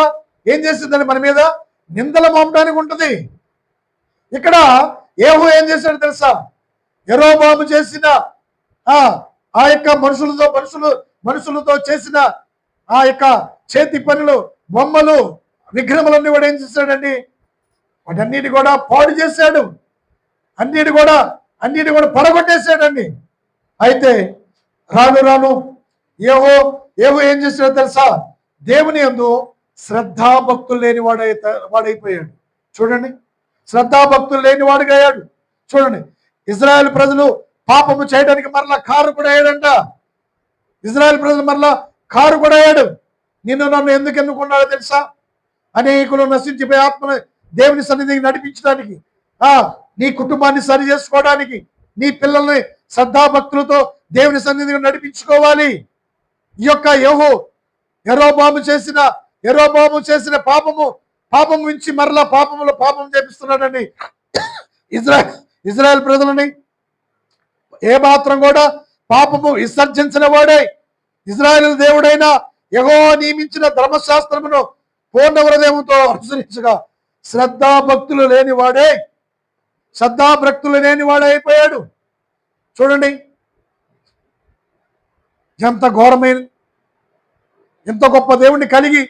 ఏం చేసిందని మన మీద నిందలు మోపడానికి ఉంటది. ఇక్కడ యెహూ ఏం చేశాడు తెలుసా? యెరోబాము చేసిన ఆ యొక్క మనుషులతో చేసిన ఆ యొక్క చేతి పనులు, బొమ్మలు, విగ్రహములన్నీ కూడా ఏం చేశాడండి? వాటన్నిటి కూడా పాడు చేశాడు. అన్నిటి కూడా పడగొట్టేశాడండి. అయితే రాను యెహూ ఏం చేశాడో తెలుసా? దేవుని యందు శ్రద్ధాభక్తులు లేని వాడైపోయాడు. చూడండి, శ్రద్ధాభక్తులు లేని వాడుగా అయ్యాడు. చూడండి, ఇజ్రాయెల్ ప్రజలు పాపము చేయడానికి మరలా కారు కూడా అయ్యాడంట. ఇజ్రాయెల్ ప్రజలు మరలా కారు కూడా అయ్యాడు. నన్ను ఎందుకు ఎన్నుకున్నాడో తెలుసా? అనేకులు నశించిపోయే ఆత్మను దేవుని సన్నిధికి నడిపించడానికి, నీ కుటుంబాన్ని సరి చేసుకోవడానికి, నీ పిల్లల్ని శ్రద్ధాభక్తులతో దేవుని సన్నిధికి నడిపించుకోవాలి. ఈ యొక్క యెరోబాము చేసిన పాపము నుంచి మరలా పాపం చేపిస్తున్నాడని ఇజ్రాయెల్ ప్రజలని ఏ మాత్రం కూడా పాపము విసర్జించిన వాడే, ఇజ్రాయెల్ దేవుడైన యెహోవా నియమించిన ధర్మశాస్త్రమును పూర్ణ హృదయంతో అనుసరించగా శ్రద్ధాభక్తులు లేని వాడే అయిపోయాడు. చూడండి, ఎంత ఘోరమైన, ఇంత గొప్ప దేవుణ్ణి కలిగి,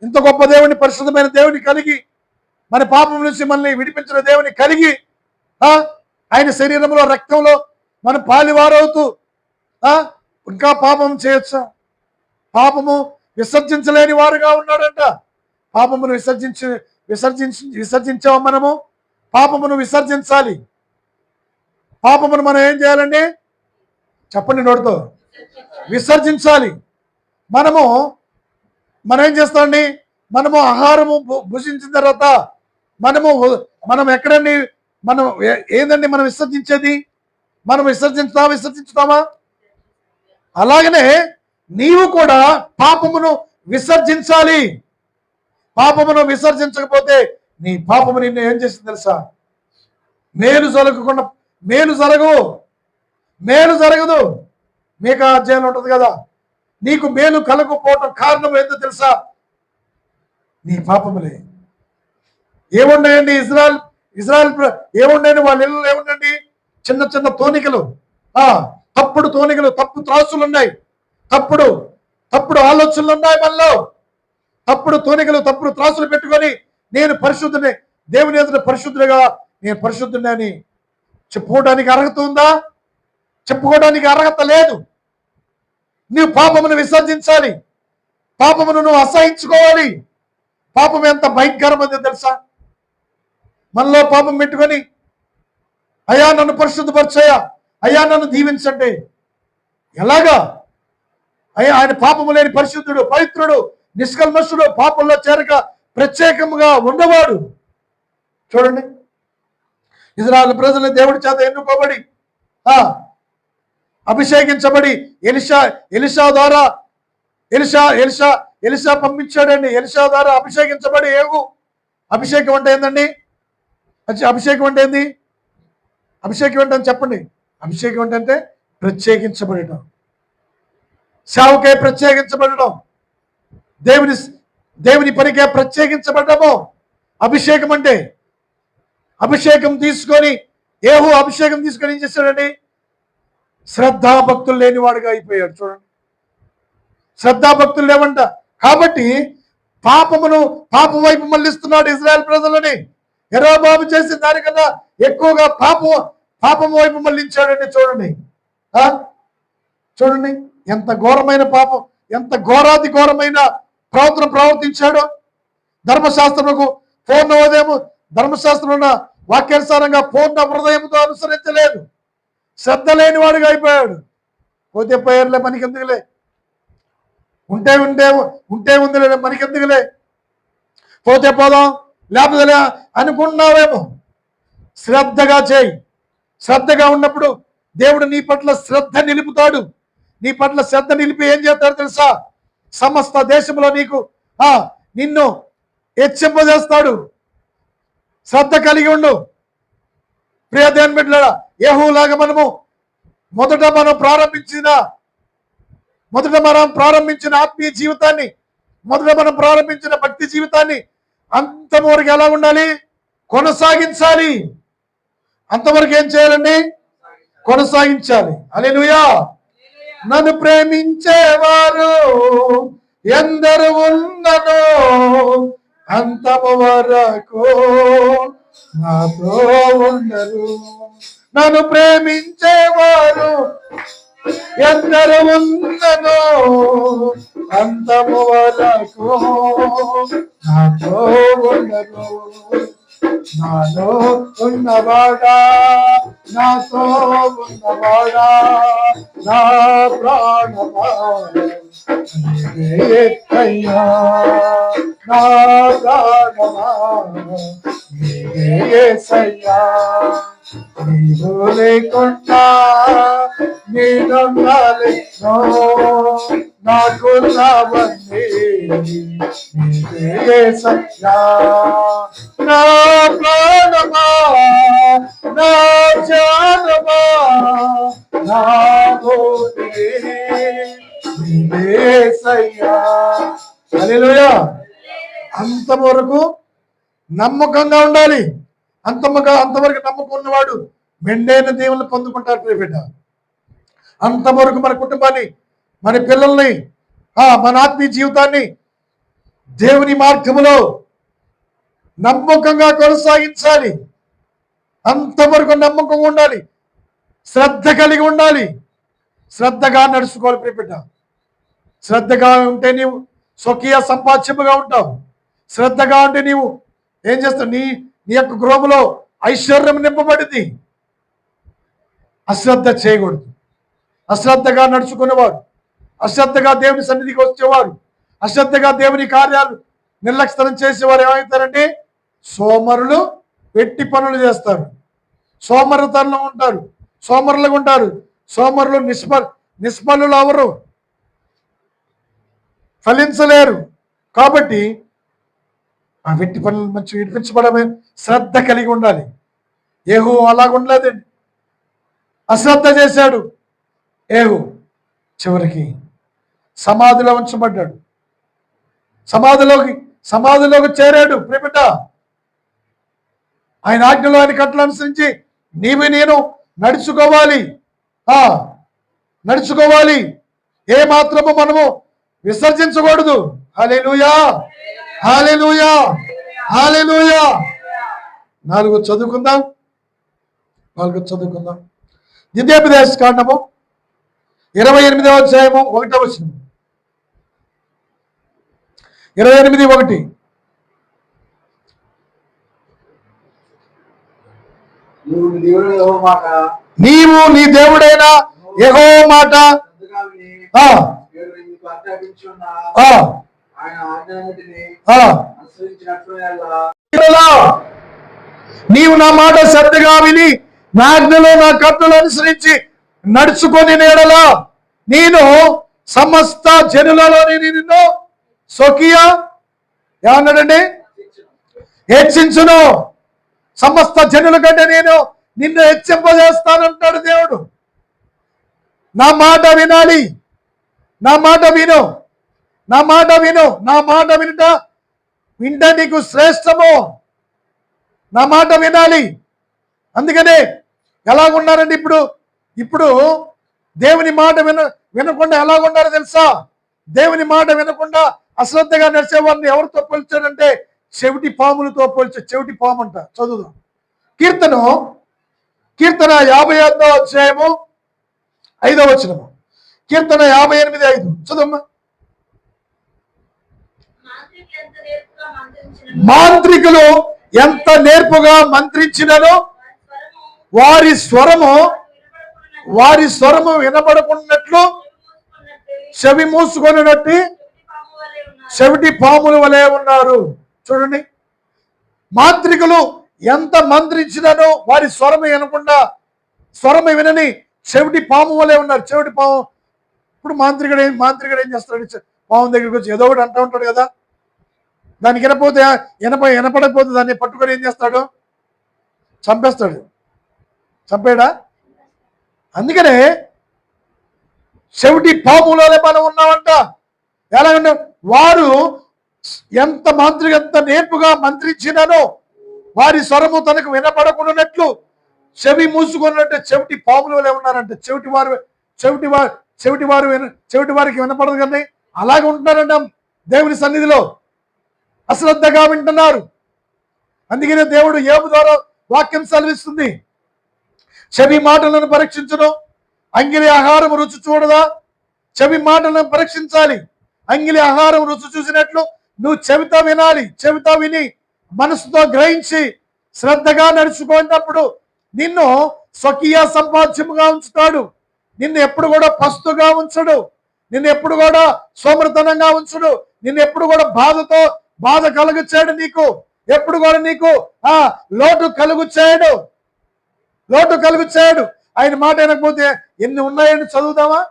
ఇంత గొప్ప దేవుని, పరిశుద్ధమైన దేవుని కలిగి, మన పాపం నుంచి మనల్ని విడిపించిన దేవుని కలిగి, ఆయన శరీరంలో, రక్తంలో మనం పాలివారవుతూ ఇంకా పాపం చేయొచ్చా? పాపము విసర్జించలేని వారుగా ఉన్నాడంట. పాపమును విసర్జించాము మనము. పాపమును విసర్జించాలి. పాపమును మనం ఏం చేయాలండి? చెప్పండి నోటితో. విసర్జించాలి. మనం ఏం చేస్తామండి? మనము ఆహారము భుజించిన తర్వాత మనం ఎక్కడండి మనం ఏందండి మనం విసర్జించేది? మనం విసర్జించుతామా? అలాగనే నీవు కూడా పాపమును విసర్జించాలి. పాపమును విసర్జించకపోతే నీ పాపము నిన్ను ఏం చేస్తుంది తెలుసా? మేలు జరగదు. మీకు అధ్యాయం ఉంటుంది కదా, నీకు మేలు కలగకపోవటం కారణం ఏంటో తెలుసా? నీ పాపములే. ఏమున్నాయండి ఇజ్రాయెల్ ఏమున్నాయండి? వాళ్ళ ఇళ్ళు ఏముండండి? చిన్న చిన్న తోనికలు, తప్పుడు తోనికలు, తప్పు త్రాసులు ఉన్నాయి, తప్పుడు ఆలోచనలు ఉన్నాయి మనలో. తప్పుడు తోనికలు, తప్పుడు త్రాసులు పెట్టుకొని నేను పరిశుద్ధుని, దేవుని ఎదుట పరిశుద్ధులుగా నేను పరిశుద్ధుని అని చెప్పుకోవడానికి అర్హత ఉందా? చెప్పుకోవడానికి అర్హత లేదు. నీవు పాపమును విసర్జించాలి. పాపమును నువ్వు అసహించుకోవాలి. పాపం ఎంత భయంకరమైందో తెలుసా? మనలో పాపం పెట్టుకొని, అయ్యా నన్ను పరిశుద్ధపరచయ్యా, అయ్యా నన్ను దీవించండి. ఎలాగా? అయ్యా ఆయన పాపము లేని పరిశుద్ధుడు, పవిత్రుడు, నిష్కల్మషుడు, పాపంలో చేరక ప్రత్యేకంగా ఉన్నవాడు. చూడండి, ఇజ్రాయెల్ ప్రజలు దేవుడి చేత ఎన్నుకోబడి అభిషేకించబడి ఎలిషా పంపించాడండి. ఎలిషా ద్వారా అభిషేకించబడి అభిషేకం అంటే ఏందండి? అభిషేకం అంటే ఏంది? అభిషేకం ఏంటని చెప్పండి. అభిషేకం అంటే ప్రత్యేకించబడటం, సేవకే ప్రత్యేకించబడటం, దేవుని పనికే ప్రత్యేకించబడటము అభిషేకం అంటే. అభిషేకం తీసుకొని అభిషేకం తీసుకొని ఏం చేశాడండి? శ్రద్ధాభక్తులు లేనివాడుగా అయిపోయాడు. చూడండి, శ్రద్ధాభక్తులు లేవంట. కాబట్టి పాపం వైపు మళ్ళిస్తున్నాడు ఇజ్రాయెల్ ప్రజలని. యెరోబాము చేసిన దానికన్నా ఎక్కువగా పాపం వైపు మళ్ళించాడండి. చూడండి ఎంత ఘోరమైన పాపం, ఎంత ఘోరమైన ప్రవర్తించాడో. ధర్మశాస్త్రముకు పూర్ణ హృదయము, ధర్మశాస్త్రం ఉన్న వాక్యానుసారంగా పూర్ణ హృదయంతో అనుసరించలేదు. శ్రద్ధ లేని వాడిగా అయిపోయాడు. పోతే పోయారులే, మనకెందుకులే, ఉంటే ఉందిలే, మనకెందుకులే, పోతే పోదాం, లేకపోతే అనుకున్నావేమో. శ్రద్ధగా చేయి. శ్రద్ధగా ఉన్నప్పుడు దేవుడు నీ పట్ల శ్రద్ధ నిలుపుతాడు. నీ పట్ల శ్రద్ధ నిలిపి ఏం చేస్తాడు తెలుసా? సమస్త దేశంలో నీకు నిన్ను హెచ్చింపజేస్తాడు. శ్రద్ధ కలిగి ఉండు. ప్రియ దేవుని బిడ్డలారా, యెహూలాగా మొదట మనం ప్రారంభించిన ఆత్మీయ జీవితాన్ని, మొదట మనం ప్రారంభించిన భక్తి జీవితాన్ని అంతవరకు ఎలా ఉండాలి? కొనసాగించాలి. అంతవరకు ఏం చేయాలండి? కొనసాగించాలి. హల్లెలూయా. నన్ను ప్రేమించేవారు ఎందరు ఉన్ననో అంతము వరకు నాతో ఉండరు. నన్ను ప్రేమించేవారు ఎందరు ఉన్ననో అంతము వరకు నాతో ఉండరు. నాలో ఉన్నవాడా, నాతో ఉన్నవాడా, నా ప్రాణమా నీవేయ్యా, నా ప్రాణమా నీవేయ్యా. నీవు లేకుండా నేనుండాలి, నాకున్నవన్నీ నీవేయ్యా. నా ప్రాణమా, నా జానమా, నా భూమి నీవేయ్యా. హల్లెలూయా. అంతవరకు నమ్మకంగా ఉండాలి. అంతవరకు నమ్మకం ఉన్నవాడు మెండైన దేవుని పొందుకుంటారు. బిడ్డ, అంతవరకు మన కుటుంబాన్ని, మన పిల్లల్ని, మన ఆత్మీయ జీవితాన్ని దేవుని మార్గములో నమ్మకంగా కొనసాగించాలి. అంతవరకు నమ్మకంగా ఉండాలి. శ్రద్ధ కలిగి ఉండాలి. శ్రద్ధగా నడుచుకోవాలి. బిడ్డ, శ్రద్ధగా ఉంటే నీవు స్వకీయ సంపాద్యముగా ఉంటావు. శ్రద్ధగా ఉంటే నీవు ఏం చేస్తావు? నీ యొక్క గృహంలో ఐశ్వర్యం నింపబడింది. అశ్రద్ధ చేయకూడదు. అశ్రద్ధగా నడుచుకునేవారు, అశ్రద్ధగా దేవుని సన్నిధికి వచ్చేవారు, అశ్రద్ధగా దేవుని కార్యాలు నిర్లక్ష్యం చేసేవారు ఏమవుతారంటే సోమరులు, వెట్టి పనులు చేస్తారు. సోమరుతనంలో ఉంటారు, సోమరులుగా ఉంటారు. సోమరులు నిష్ఫలులు అవరు, ఫలించలేరు. కాబట్టి ఆ వెట్టి పనులు మంచి విడిపించబడమే శ్రద్ధ కలిగి ఉండాలి. ఏహు అలాగ ఉండలేదండి, అశ్రద్ధ చేశాడు. ఏహు చివరికి సమాధిలో ఉంచబడ్డాడు. సమాధిలోకి చేరాడు. ప్రియబిడ్డ, ఆయన ఆజ్ఞలో, ఆయన కట్టలు అనుసరించి నీవు నేను నడుచుకోవాలి. ఏ మాత్రము మనము విసర్జించకూడదు. హల్లెలూయా, హల్లెలూయా, హల్లెలూయా. 4 చదువుకుందాం. ద్వితీయోపదేశ కాండము 28వ అధ్యాయము 1వ వచనం. 28:1. నీవు నీ దేవుడైన యెహోవా మాట నీవు నా మాట శ్రద్ధగా విని నా ఆజ్ఞలో నా కట్టలు అనుసరించి నడుచుకొని నేడలా నేను సమస్త జనులలోని నిన్ను స్వకీయ ఏమన్నాడండి? హెచ్చించును. సమస్త జనుల కంటే నేను నిన్ను హెచ్చింపజేస్తానంటాడు దేవుడు. నా మాట వినాలి. నా మాట విను. నా మాట వింటే నీకు శ్రేష్టము. నా మాట వినాలి. అందుకనే ఎలాగున్నారండి ఇప్పుడు దేవుని మాట వినకుండా ఎలాగున్నారో తెలుసా? దేవుని మాట వినకుండా అశ్రద్ధగా నడిచే వారిని ఎవరితో పోల్చాడంటే చెవిటి పాములతో పోల్చాడు. చెవిటి పాము అంట. చదువుదాం. కీర్తన 58వ అధ్యాయము 5వ వచనము. కీర్తన 58:5 చదువమ్మా. మాంత్రికులు ఎంత నేర్పుగా మంత్రించినను వారి స్వరము వినబడకున్నట్లు చెవి మూసుకొనినట్టు చెవిటి పాముల వలె ఉన్నారు. చూడండి, మాంత్రికులు ఎంత మంత్రించినను వారి స్వరము వినని చెవిటి పాము వలె ఉన్నారు. చెవిటి పాము. ఇప్పుడు మాంత్రికుడు ఏం చేస్తాడు? పాము దగ్గరికి వచ్చి ఏదో ఒకటి అంటూ ఉంటాడు కదా. దానికి వినపడకపోతే దాన్ని పట్టుకొని ఏం చేస్తాడు? చంపేస్తాడు. చంపేడా? అందుకనే చెవిటి పాములోనే మనం ఉన్నామంట. ఎలాగంటే వారు ఎంత నేర్పుగా మంత్రించినానో వారి స్వరము తనకు వినపడకుండానట్లు చెవి మూసుకున్నట్టే చెవిటి పాములు వలె ఉన్నారంటే. చెవిటి వారికి వినపడదు కానీ అలాగే ఉంటున్నారంట దేవుని సన్నిధిలో. అశ్రద్ధగా వింటున్నారు. అందుకనే దేవుడు యోబు ద్వారా వాక్యం సెలవిస్తుంది, చెవి మాటలను పరీక్షించును, అంగిలి ఆహారం రుచి చూడదా? చెవి మాటలను పరీక్షించాలి. అంగిలి ఆహారం రుచి చూసినట్లు నువ్వు చెవితో వినాలి. చెవితో విని మనసుతో గ్రహించి శ్రద్ధగా నడుచుకున్నప్పుడు నిన్ను స్వకీయ సంపాద్యముగా ఉంచుతాడు. నిన్ను ఎప్పుడు కూడా పస్తుగా ఉంచడు. నిన్ను ఎప్పుడు కూడా సోమరితనంగా ఉంచడు. నిన్ను ఎప్పుడు కూడా బాధ కలుగు చేయడు. నీకు ఎప్పుడు కూడా నీకు లోటు కలుగు చేయడు. ఆయన మాట వినకపోతే ఎన్ని ఉన్నాయని చదువుదామా?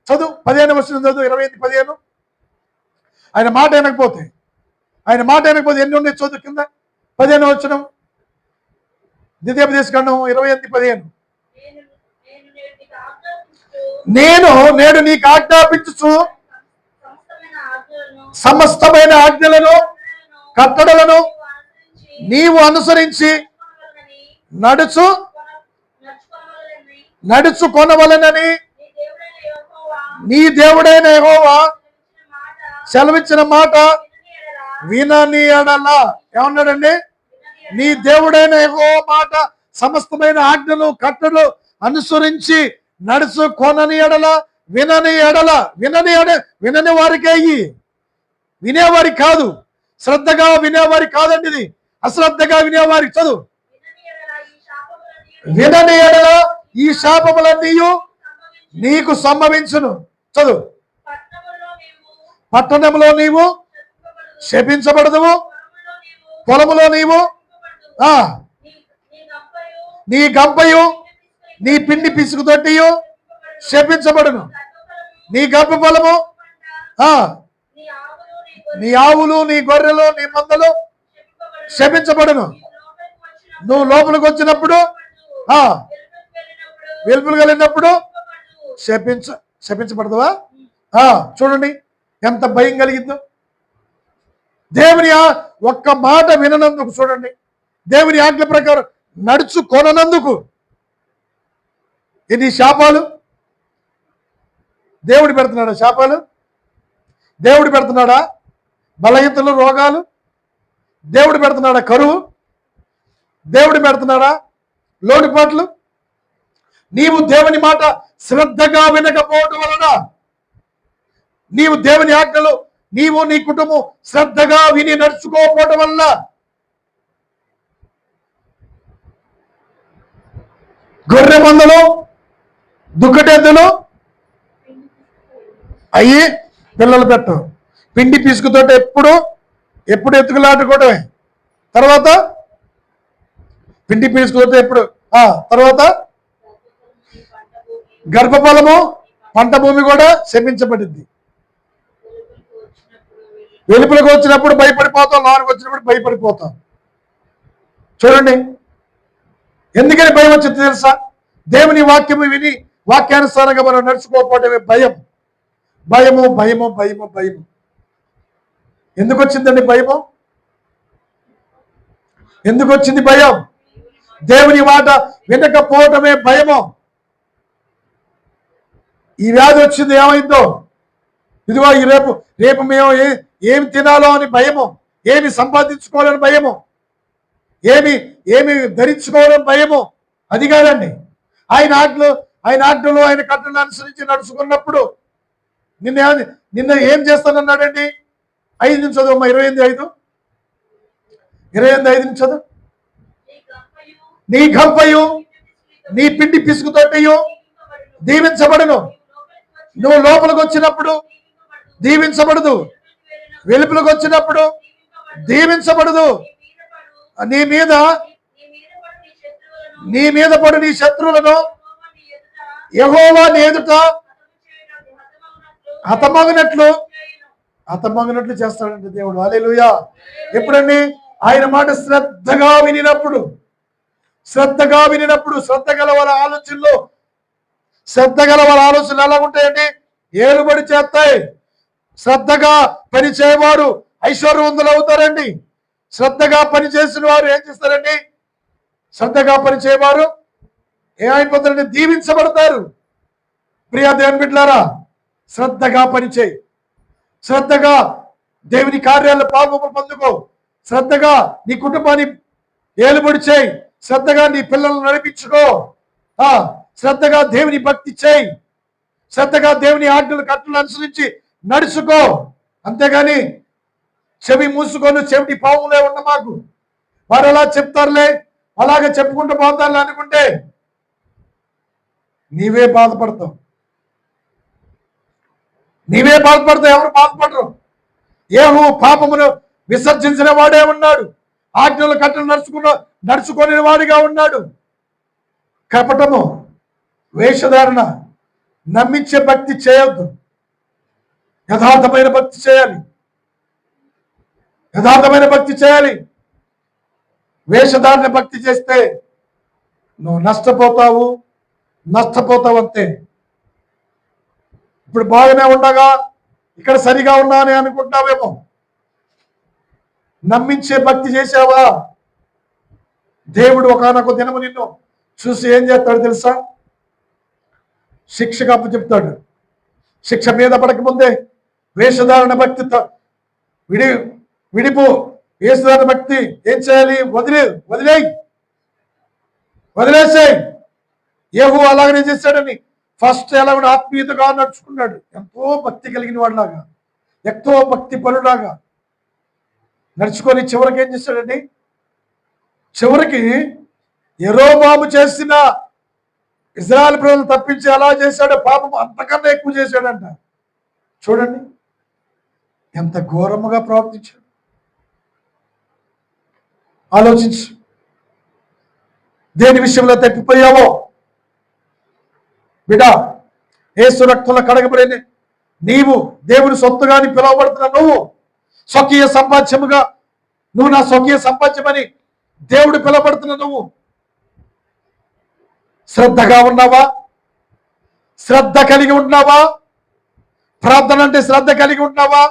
చదువు 15వ వచనం చదువు, 28:15. ఆయన మాట వినకపోతే ఎన్ని ఉన్నాయి చదువు కింద. 15వ వచనం ద్వితీయోపదేశకాండం 28:15. నేను నేడు నీకు ఆజ్ఞాపించుచు సమస్తమైన ఆజ్ఞలను కట్టడలను నీవు అనుసరించి నడుచుకొనవలెనని నీ దేవుడైన యెహోవా సెలవిచ్చిన మాట వినని ఎడల. ఏమన్నాడండి? నీ దేవుడైన యెహోవా మాట సమస్తమైన ఆజ్ఞలు కట్టలు అనుసరించి నడుచుకొనని ఎడల, వినని వారికే వినేవారికి కాదు. శ్రద్ధగా వినేవారి కాదండి ఇది. అశ్రద్ధగా వినేవారికి. చదువు, వినని ఎడల ఈ శాపములన్నీ నీకు సంభవించును. చదువు, పట్టణంలో నీవు శపించబడదువు, పొలములో నీవు నీ గంపయు నీ పిండి పిసుకు తొట్టియు శపించబడును. నీ గంప పొలము, నీ ఆవులు, నీ గొర్రెలు, నీ మందలు శపించబడును. నువ్వు లోపలికి వచ్చినప్పుడు, వెలుపులు కలిగినప్పుడు శపించబడదువా? చూడండి ఎంత భయం కలిగిందో. దేవుని ఒక్క మాట విననందుకు, చూడండి దేవుని ఆజ్ఞ ప్రకారం నడుచుకొనందుకు ఎన్ని శాపాలు దేవుడు పెడుతున్నాడా? శాపాలు దేవుడు పెడుతున్నాడా? బలహీనతలు, రోగాలు దేవుడు పెడుతున్నాడా? కరువు దేవుడు పెడుతున్నాడా? లోటుపాట్లు. నీవు దేవుని మాట శ్రద్ధగా వినకపోవడం వలన, నీవు దేవుని ఆజ్ఞలు నీవు నీ కుటుంబం శ్రద్ధగా విని నడుచుకోకపోవడం వల్ల గొర్రె మందలు, దుక్కటెద్దులు అయ్యి పిల్లలు పెట్టు. పిండి పిసుకుతోటి ఎప్పుడు ఎత్తుకులాడుకోవడమే. తర్వాత పిండి పిసుకుతో ఎప్పుడు, తర్వాత గర్భఫలము, పంట భూమి కూడా శపించబడింది. వెలుపులకు వచ్చినప్పుడు భయపడిపోతాం, లోనికి వచ్చినప్పుడు భయపడిపోతాం. చూడండి ఎందుకని భయం వచ్చింది తెలుసా? దేవుని వాక్యము విని వాక్యానుసారంగా మనం నడుచుకోకపోవడమే భయం. భయము. ఎందుకు వచ్చిందండి భయము? ఎందుకు వచ్చింది భయం? దేవుని మాట వినకపోవటమే భయము. ఈ వ్యాధి వచ్చింది, ఏమైందో ఇదిగో ఈ రేపు మేము ఏమి తినాలో అని భయము, ఏమి సంపాదించుకోవాలని భయము, ఏమి ధరించుకోవాలని భయము. అది కాదండి. ఆయన ఆజ్ఞలు ఆయన కట్టలను అనుసరించి నడుచుకున్నప్పుడు నిన్న ఏం చేస్తానన్నాడండి? 5 నుంచి చదువు, 28:5 నుంచి చదువు. నీ గంపయు నీ పిండి పిసుకుతోటయు దీవించబడును. నువ్వు లోపలికి వచ్చినప్పుడు దీవించబడదు, వెలుపులకు వచ్చినప్పుడు దీవించబడదు. నీ మీద పడు నీ శత్రువులను యెహోవా నీ ఎదుట హతమగినట్లు హతమగినట్లు చేస్తాడండి దేవుడు. హల్లెలూయా. ఎప్పుడండి? ఆయన మాట శ్రద్ధగా వినినప్పుడు, శ్రద్ధ గల వాళ్ళ ఆలోచనలు ఎలా ఉంటాయండి? ఏలుబడి చేస్తాయి. శ్రద్ధగా పని చేయవారు ఐశ్వర్యవంతులు అవుతారండి. శ్రద్ధగా పని చేసిన వారు ఏం చేస్తారండి? శ్రద్ధగా పని చేయవారు ఏమైపోతారండి? దీవించబడతారు. ప్రియా దేవుని బిడ్డలారా, శ్రద్ధగా పని చేయి. శ్రద్ధగా దేవుని కార్యాలను పాల్గొని పొందుకో. శ్రద్ధగా నీ కుటుంబాన్ని ఏలుబడి చేయి. శ్రద్ధగా నీ పిల్లలను నడిపించుకో. శ్రద్ధగా దేవుని భక్తి చేయి. శ్రద్ధగా దేవుని ఆజ్ఞలు కట్టలు అనుసరించి నడుచుకో. అంతేగాని చెవి మూసుకొని చెవిటి పావులే ఉన్న మాకు వారు ఎలా చెప్తారులే, అలాగే చెప్పుకుంటూ పోతారులే అనుకుంటే నీవే బాధపడతావు. ఎవరు బాధపడరు. ఏహు పాపమును విసర్జించిన వాడే ఉన్నాడు. ఆజ్ఞలు కట్టలు నడుచుకొని వాడిగా ఉన్నాడు. కపటము, వేషధారణ, నమ్మించే భక్తి చేయొద్దు. యథార్థమైన భక్తి చేయాలి. వేషధారణ భక్తి చేస్తే నువ్వు నష్టపోతావు అంతే. ఇప్పుడు బాగానే ఉండగా ఇక్కడ సరిగా ఉన్నానని అనుకుంటావేమో. నమ్మించే భక్తి చేసావా? దేవుడు ఒకనొక దినము నిన్ను చూసి ఏం చేస్తాడు తెలుసా? శిక్షకు అప్పచెప్తాడు. శిక్ష మీద పడకముందే వేషధారణ భక్తితో విడిపు. వేషధారణ భక్తి ఏం చేయాలి? వదిలేసాయి. ఏహు అలాగనే చేశాడని ఫస్ట్ ఎలా కూడా ఆత్మీయతగా నడుచుకున్నాడు. ఎంతో భక్తి కలిగిన వాడిలాగా, ఎంతో భక్తి పరులాగా నడుచుకొని చివరికి ఏం చేశాడండి? చివరికి యెరోబాము చేసిన ఇజ్రాయెల్ ప్రజలు తప్పించి ఎలా చేశాడో పాపం అంతకన్నా ఎక్కువ చేశాడంట. చూడండి ఎంత ఘోరముగా ప్రవర్తించాడు. ఆలోచించు. దేని విషయంలో తప్పిపోయావో బిడ్డ, యేసు రక్తంలో కడగబడిన నీవు దేవుని సొత్తుగాని పిలువబడుతున్న నువ్వు స్వకీయ సంపాద్యముగా, నువ్వు నా స్వకీయ సంపాద్యమని దేవుడు పిలువబడుతున్న నువ్వు శ్రద్ధగా ఉన్నావా? శ్రద్ధ కలిగి ఉన్నావా? ప్రార్థన అంటే శ్రద్ధ కలిగి ఉన్నావా?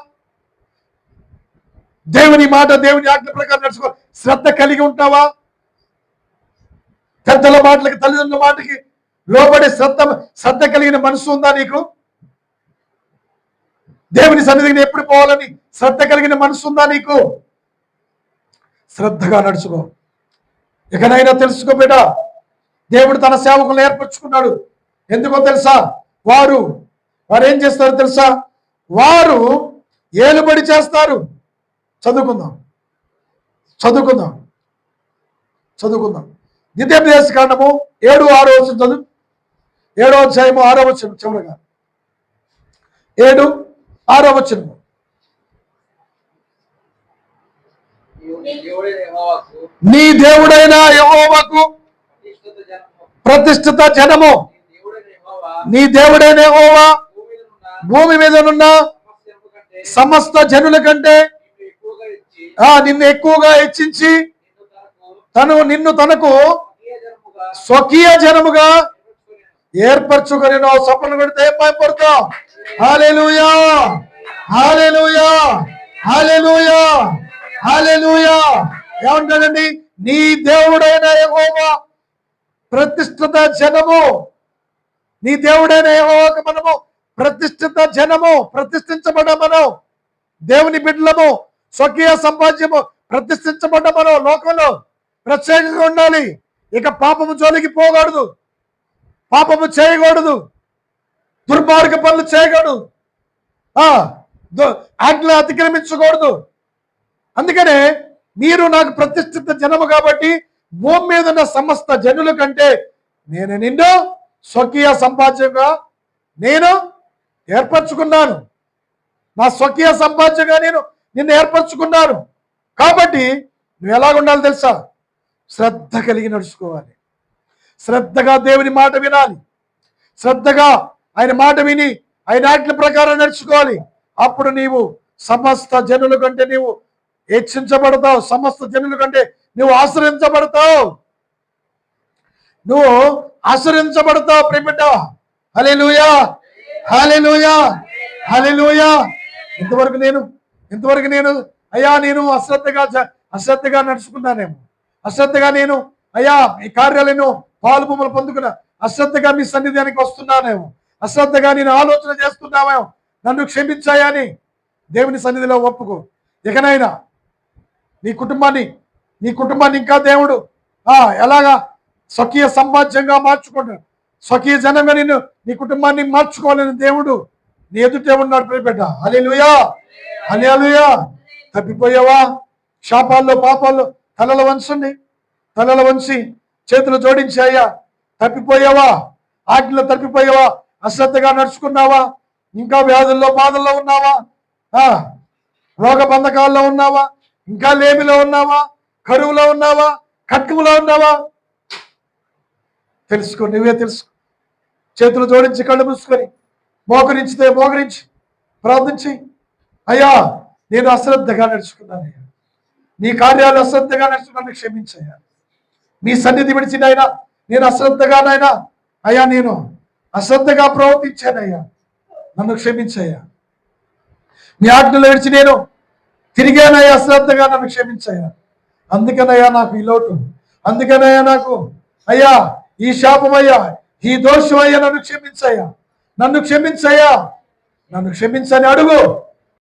దేవుని మాట, దేవుని ఆజ్ఞ ప్రకారం నడుచుకో శ్రద్ధ కలిగి ఉంటావా? పెద్దల మాటలకి, తల్లిదండ్రుల మాటకి లోబడి శ్రద్ధ కలిగిన మనసు ఉందా నీకు? దేవుని సన్నిధిని ఎప్పుడు పోవాలని శ్రద్ధ కలిగిన మనసు ఉందా నీకు? శ్రద్ధగా నడుచుకో. ఇకనైనా తెలుసుకో బిడ్డ, దేవుడు తన సేవకులను ఏర్పరచుకున్నాడు. ఎందుకో తెలుసా? వారు ఏం చేస్తారు తెలుసా? వారు ఏలుబడి చేస్తారు. చదువుకుందాం. ద్వితీయోపదేశ కాండము 7-6 చదువు. 7వ అధ్యాయము 6వ వచనం చివరగా. 7-6 వచనము. నీ దేవుడైన యెహోవాకు ప్రతిష్ఠిత జనము. నీ దేవుడైన యెహోవా భూమి మీదనున్న సమస్త జనుల కంటే నిన్ను ఎక్కువగా హెచ్చించి నిన్ను తనకు స్వకీయ జనముగా ఏర్పరచుకొని సపన పెడితే ఏం భయపడతాం? హల్లెలూయా, హల్లెలూయా, హల్లెలూయా, హల్లెలూయా. ఏమంటాడండి? నీ దేవుడైన యెహోవా ప్రతిష్ఠిత జనము. నీ దేవుడైన యెహోవాకు మనము ప్రతిష్ఠిత జనము, ప్రతిష్ఠించబడ్డ మనం దేవుని బిడ్డలము, స్వకీయ సంపాద్యము, ప్రతిష్ఠించబడ్డ మనం లోకంలో ప్రత్యేకంగా ఉండాలి. ఇక పాపము జోలికి పోకూడదు, పాపము చేయకూడదు, దుర్మార్గ పనులు చేయకూడదు, ఆజ్ఞలు అతిక్రమించకూడదు. అందుకనే మీరు నాకు ప్రతిష్ఠిత జనము కాబట్టి భూమి మీద ఉన్న సమస్త జనుల కంటే నేను నిన్ను స్వకీయ సంపాద్యంగా నేను ఏర్పరచుకున్నాను. నా స్వకీయ సంపాద్యంగా నేను నిన్ను ఏర్పరచుకున్నాను. కాబట్టి నువ్వు ఎలాగుండాలి తెలుసా? శ్రద్ధ కలిగి నడుచుకోవాలి. శ్రద్ధగా దేవుని మాట వినాలి. శ్రద్ధగా ఆయన మాట విని ఆయన ఆజ్ఞల ప్రకారం నడుచుకోవాలి. అప్పుడు నీవు సమస్త జనుల కంటే నీవు హెచ్చించబడతావు, సమస్త జనుల కంటే నువ్వు ఆశ్రయించబడతావు, నువ్వు ఆశ్రయించబడతావు ప్రియబిడ్డ. హల్లెలూయా, హల్లెలూయా, హల్లెలూయా. ఇంతవరకు నేను అయ్యా నేను అశ్రద్ధగా నడుచుకున్నానేమో, అశ్రద్ధగా నేను అయ్యా ఈ కార్యాలను పాలుబొమ్మలు పొందుకున్నా, అశ్రద్ధగా మీ సన్నిధానికి వస్తున్నానేమో, అశ్రద్ధగా నేను ఆలోచన చేస్తున్నామేమో, నన్ను క్షమించాయని దేవుని సన్నిధిలో ఒప్పుకో. ఇకనైనా నీ కుటుంబాన్ని ఇంకా దేవుడు ఎలాగా స్వకీయ సామ్రాజ్యంగా మార్చుకుంటాడు, స్వకీయ జనంగా నీ కుటుంబాన్ని మార్చుకోవాలని దేవుడు నీ ఎదుటే ఉన్నాడు ప్రియబిడ్డ. హల్లెలూయా, హల్లెలూయా. తప్పిపోయావా? శాపాల్లో పాపాల్లో తలల వంచి చేతులు జోడించి అయ్యా తప్పిపోయావా? ఆజ్ఞలో తప్పిపోయావా? అశ్రద్ధగా నడుచుకున్నావా? ఇంకా వ్యాధుల్లో బాధల్లో ఉన్నావా? రోగ బంధకాల్లో ఉన్నావా? ఇంకా లేమిలో ఉన్నావా? కరువులో ఉన్నావా? ఖడ్గములో ఉన్నావా? తెలుసుకో, నువ్వే తెలుసుకో. చేతులు జోడించి కళ్ళు మూసుకొని మోకరించి ప్రార్థించి అయ్యా నేను అశ్రద్ధగా నడుచుకున్నానయ్యా, నీ కార్యాలు అశ్రద్ధగా నడుచుకున్నాను, క్షమించయ్యా. మీ సన్నిధి విడిచినైనా నేను అశ్రద్ధగానైనా అయ్యా నేను అశ్రద్ధగా ప్రవర్తించానయ్యా, నన్ను క్షమించయ్యా. నీ ఆజ్ఞలు విడిచి నేను తిరిగానయ్యా అశ్రద్ధగా, నన్ను క్షమించయ్యా. అందుకనయ్యా నాకు ఈ లోటు, అందుకనయ్యా నాకు అయ్యా ఈ శాపమయ్యా, ఈ దోషమయ్యా, నన్ను క్షమించయ్యా, నన్ను క్షమించని అడుగు.